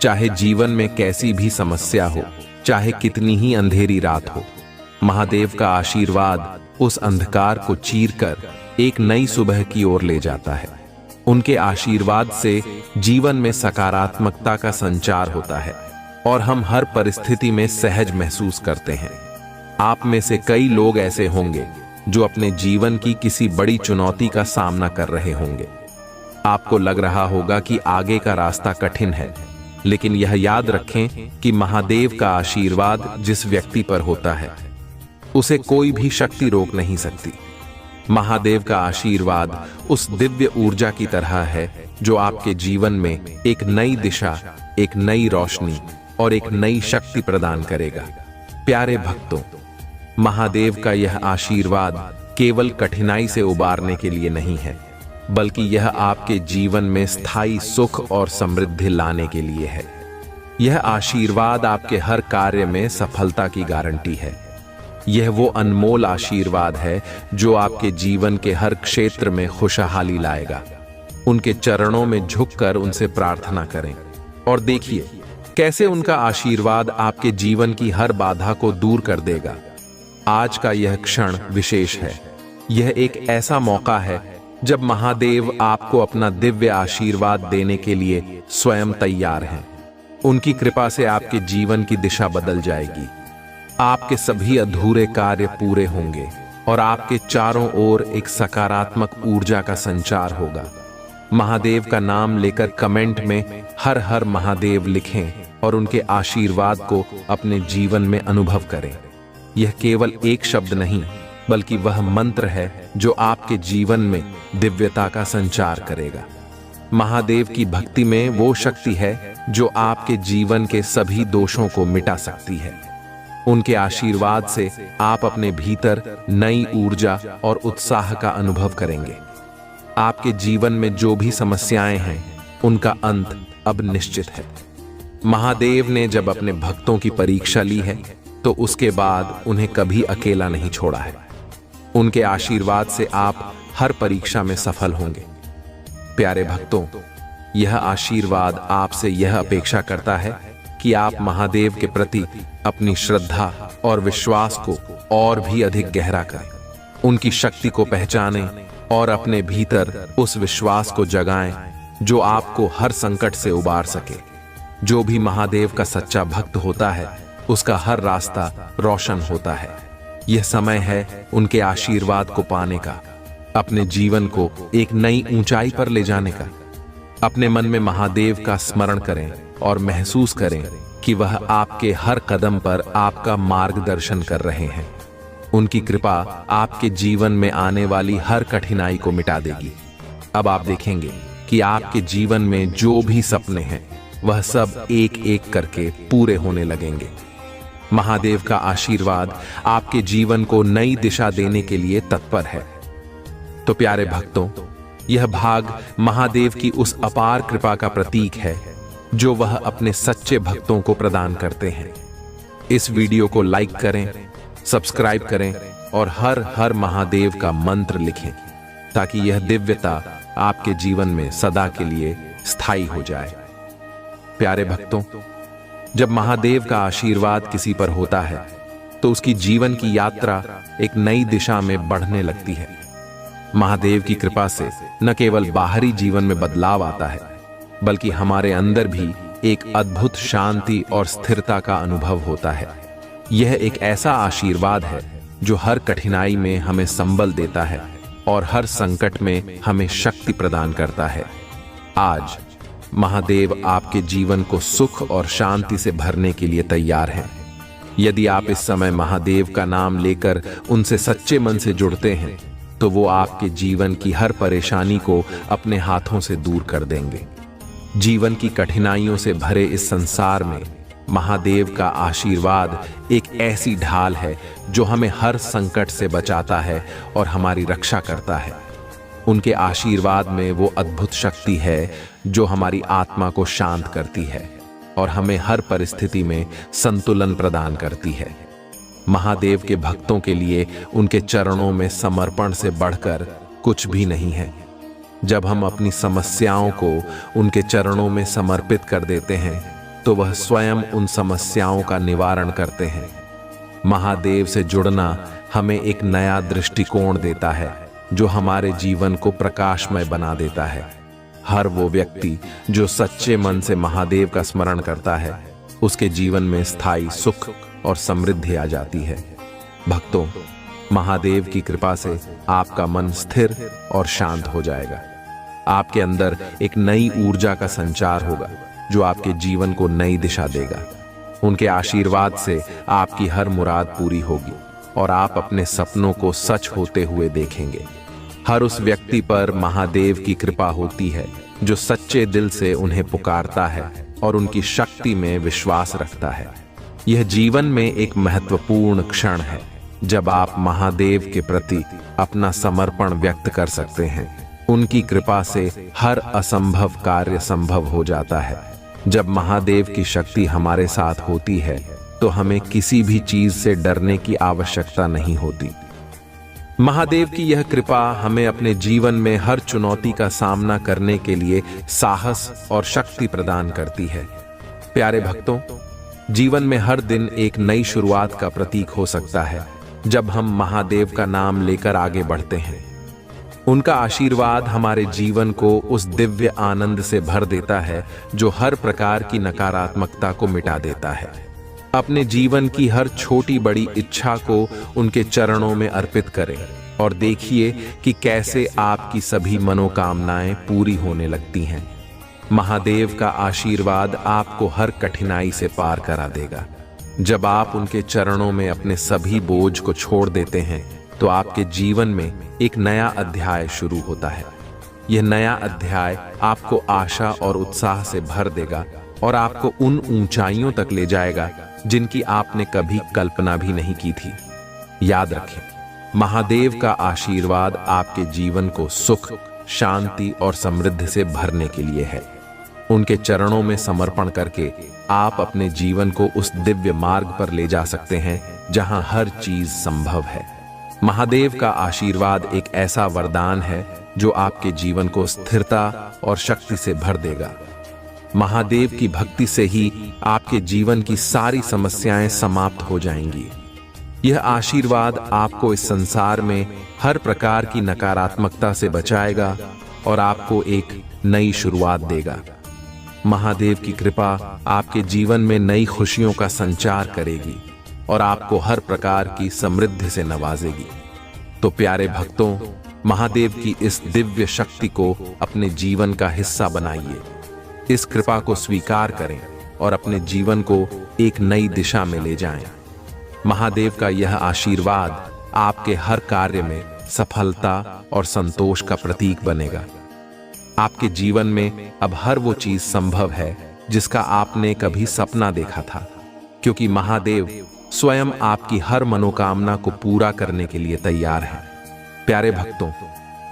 चाहे जीवन में कैसी भी समस्या हो, चाहे कितनी ही अंधेरी रात हो, महादेव का आशीर्वाद उस अंधकार को चीरकर एक नई सुबह की ओर ले जाता है। उनके आशीर्वाद से जीवन में सकारात्मकता का संचार होता है और हम हर परिस्थिति में सहज महसूस करते हैं। आप में से कई लोग ऐसे होंगे जो अपने जीवन की किसी बड़ी चुनौती का सामना कर रहे होंगे। आपको लग रहा होगा कि आगे का रास्ता कठिन है, लेकिन यह याद रखें कि महादेव का आशीर्वाद जिस व्यक्ति पर होता है, उसे कोई भी शक्ति रोक नहीं सकती। महादेव का आशीर्वाद उस दिव्य ऊर्जा की तरह है जो आपके जीवन में एक नई दिशा, एक नई रोशनी और एक नई शक्ति प्रदान करेगा। प्यारे भक्तों, महादेव का यह आशीर्वाद केवल कठिनाई से उबारने के लिए नहीं है, बल्कि यह आपके जीवन में स्थायी सुख और समृद्धि लाने के लिए है। यह आशीर्वाद आपके हर कार्य में सफलता की गारंटी है। यह वो अनमोल आशीर्वाद है जो आपके जीवन के हर क्षेत्र में खुशहाली लाएगा। उनके चरणों में झुककर उनसे प्रार्थना करें और देखिए कैसे उनका आशीर्वाद आपके जीवन की हर बाधा को दूर कर देगा। आज का यह क्षण विशेष है। यह एक ऐसा मौका है जब महादेव आपको अपना दिव्य आशीर्वाद देने के लिए स्वयं तैयार हैं। उनकी कृपा से आपके जीवन की दिशा बदल जाएगी। आपके सभी अधूरे कार्य पूरे होंगे और आपके चारों ओर एक सकारात्मक ऊर्जा का संचार होगा। महादेव का नाम लेकर कमेंट में हर हर महादेव लिखें और उनके आशीर्वाद को अपने जीवन में अनुभव करें। यह केवल एक शब्द नहीं, बल्कि वह मंत्र है जो आपके जीवन में दिव्यता का संचार करेगा। महादेव की भक्ति में वो शक्ति है जो आपके जीवन के सभी दोषों को मिटा सकती है। उनके आशीर्वाद से आप अपने भीतर नई ऊर्जा और उत्साह का अनुभव करेंगे। आपके जीवन में जो भी समस्याएं हैं, उनका अंत अब निश्चित है। महादेव ने जब अपने भक्तों की परीक्षा ली है, तो उसके बाद उन्हें कभी अकेला नहीं छोड़ा है। उनके आशीर्वाद से आप हर परीक्षा में सफल होंगे। प्यारे भक्तों, यह आशीर्वाद आपसे यह अपेक्षा करता है कि आप महादेव के प्रति अपनी श्रद्धा और विश्वास को और भी अधिक गहरा करें। उनकी शक्ति को पहचानें और अपने भीतर उस विश्वास को जगाएं जो आपको हर संकट से उबार सके। जो भी महादेव का सच्चा भक्त होता है, उसका हर रास्ता रोशन होता है। यह समय है उनके आशीर्वाद को पाने का, अपने जीवन को एक नई ऊंचाई पर ले जाने का। अपने मन में महादेव का स्मरण करें और महसूस करें कि वह आपके हर कदम पर आपका मार्गदर्शन कर रहे हैं। उनकी कृपा आपके जीवन में आने वाली हर कठिनाई को मिटा देगी। अब आप देखेंगे कि आपके जीवन में जो भी सपने हैं, वह सब एक एक करके पूरे होने लगेंगे। महादेव का आशीर्वाद आपके जीवन को नई दिशा देने के लिए तत्पर है। तो प्यारे भक्तों, यह भाग महादेव की उस अपार कृपा का प्रतीक है जो वह अपने सच्चे भक्तों को प्रदान करते हैं। इस वीडियो को लाइक करें, सब्सक्राइब करें और हर हर महादेव का मंत्र लिखें, ताकि यह दिव्यता आपके जीवन में सदा के लिए स्थायी हो जाए। प्यारे भक्तों, जब महादेव का आशीर्वाद किसी पर होता है, तो उसकी जीवन की यात्रा एक नई दिशा में बढ़ने लगती है। महादेव की कृपा से न केवल बाहरी जीवन में बदलाव आता है, बल्कि हमारे अंदर भी एक अद्भुत शांति और स्थिरता का अनुभव होता है। यह एक ऐसा आशीर्वाद है जो हर कठिनाई में हमें संबल देता है और हर संकट में हमें शक्ति प्रदान करता है। आज महादेव आपके जीवन को सुख और शांति से भरने के लिए तैयार हैं। यदि आप इस समय महादेव का नाम लेकर उनसे सच्चे मन से जुड़ते हैं तो वो आपके जीवन की हर परेशानी को अपने हाथों से दूर कर देंगे। जीवन की कठिनाइयों से भरे इस संसार में महादेव का आशीर्वाद एक ऐसी ढाल है जो हमें हर संकट से बचाता है और हमारी रक्षा करता है। उनके आशीर्वाद में वो अद्भुत शक्ति है जो हमारी आत्मा को शांत करती है और हमें हर परिस्थिति में संतुलन प्रदान करती है। महादेव के भक्तों के लिए उनके चरणों में समर्पण से बढ़कर कुछ भी नहीं है। जब हम अपनी समस्याओं को उनके चरणों में समर्पित कर देते हैं तो वह स्वयं उन समस्याओं का निवारण करते हैं। महादेव से जुड़ना हमें एक नया दृष्टिकोण देता है जो हमारे जीवन को प्रकाशमय बना देता है। हर वो व्यक्ति जो सच्चे मन से महादेव का स्मरण करता है उसके जीवन में स्थायी सुख और समृद्धि आ जाती है। भक्तों, महादेव की कृपा से आपका मन स्थिर और शांत हो जाएगा। आपके अंदर एक नई ऊर्जा का संचार होगा जो आपके जीवन को नई दिशा देगा। उनके आशीर्वाद से आपकी हर मुराद पूरी होगी और आप अपने सपनों को सच होते हुए देखेंगे। हर उस व्यक्ति पर महादेव की कृपा होती है जो सच्चे दिल से उन्हें पुकारता है और उनकी शक्ति में विश्वास रखता है। यह जीवन में एक महत्वपूर्ण क्षण है जब आप महादेव के प्रति अपना समर्पण व्यक्त कर सकते हैं। उनकी कृपा से हर असंभव कार्य संभव हो जाता है। जब महादेव की शक्ति हमारे साथ होती है तो हमें किसी भी चीज से डरने की आवश्यकता नहीं होती। महादेव की यह कृपा हमें अपने जीवन में हर चुनौती का सामना करने के लिए साहस और शक्ति प्रदान करती है। प्यारे भक्तों, जीवन में हर दिन एक नई शुरुआत का प्रतीक हो सकता है जब हम महादेव का नाम लेकर आगे बढ़ते हैं। उनका आशीर्वाद हमारे जीवन को उस दिव्य आनंद से भर देता है जो हर प्रकार की नकारात्मकता को मिटा देता है। अपने जीवन की हर छोटी बड़ी इच्छा को उनके चरणों में अर्पित करें और देखिए कि कैसे आपकी सभी मनोकामनाएं पूरी होने लगती हैं। महादेव का आशीर्वाद आपको हर कठिनाई से पार करा देगा। जब आप उनके चरणों में अपने सभी बोझ को छोड़ देते हैं तो आपके जीवन में एक नया अध्याय शुरू होता है। यह नया अध्याय आपको आशा और उत्साह से भर देगा और आपको उन ऊंचाइयों तक ले जाएगा जिनकी आपने कभी कल्पना भी नहीं की थी। याद रखें, महादेव का आशीर्वाद आपके जीवन को सुख, शांति और समृद्धि से भरने के लिए है। उनके चरणों में समर्पण करके आप अपने जीवन को उस दिव्य मार्ग पर ले जा सकते हैं जहां हर चीज संभव है। महादेव का आशीर्वाद एक ऐसा वरदान है जो आपके जीवन को स्थिरता और शक्ति से भर देगा। महादेव की भक्ति से ही आपके जीवन की सारी समस्याएं समाप्त हो जाएंगी। यह आशीर्वाद आपको इस संसार में हर प्रकार की नकारात्मकता से बचाएगा और आपको एक नई शुरुआत देगा। महादेव की कृपा आपके जीवन में नई खुशियों का संचार करेगी और आपको हर प्रकार की समृद्धि से नवाजेगी। तो प्यारे भक्तों, महादेव की इस दिव्य शक्ति को अपने जीवन का हिस्सा बनाइए। इस कृपा को स्वीकार करें और अपने जीवन को एक नई दिशा में ले जाएं। महादेव का यह आशीर्वाद आपके हर कार्य में सफलता और संतोष का प्रतीक बनेगा। आपके जीवन में अब हर वो चीज संभव है जिसका आपने कभी सपना देखा था, क्योंकि महादेव स्वयं आपकी हर मनोकामना को पूरा करने के लिए तैयार है। प्यारे भक्तों,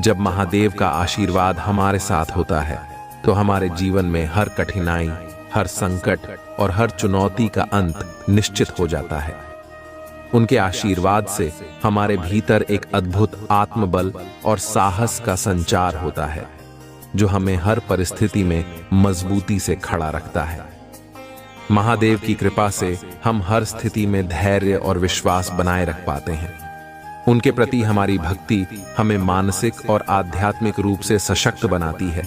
जब महादेव का आशीर्वाद हमारे साथ होता है तो हमारे जीवन में हर कठिनाई, हर संकट और हर चुनौती का अंत निश्चित हो जाता है। उनके आशीर्वाद से हमारे भीतर एक अद्भुत आत्मबल और साहस का संचार होता है जो हमें हर परिस्थिति में मजबूती से खड़ा रखता है। महादेव की कृपा से हम हर स्थिति में धैर्य और विश्वास बनाए रख पाते हैं। उनके प्रति हमारी भक्ति हमें मानसिक और आध्यात्मिक रूप से सशक्त बनाती है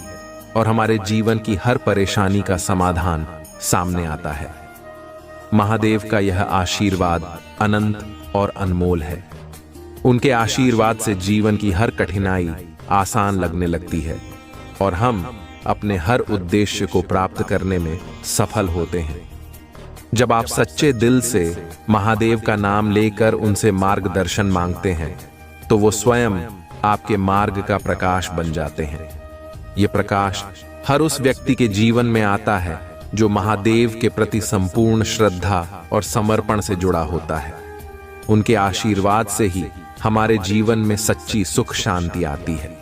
और हमारे जीवन की हर परेशानी का समाधान सामने आता है। महादेव का यह आशीर्वाद अनंत और अनमोल है। उनके आशीर्वाद से जीवन की हर कठिनाई आसान लगने लगती है और हम अपने हर उद्देश्य को प्राप्त करने में सफल होते हैं। जब आप सच्चे दिल से महादेव का नाम लेकर उनसे मार्गदर्शन मांगते हैं तो वो स्वयं आपके मार्ग का प्रकाश बन जाते हैं। ये प्रकाश हर उस व्यक्ति के जीवन में आता है जो महादेव के प्रति संपूर्ण श्रद्धा और समर्पण से जुड़ा होता है। उनके आशीर्वाद से ही हमारे जीवन में सच्ची सुख शांति आती है।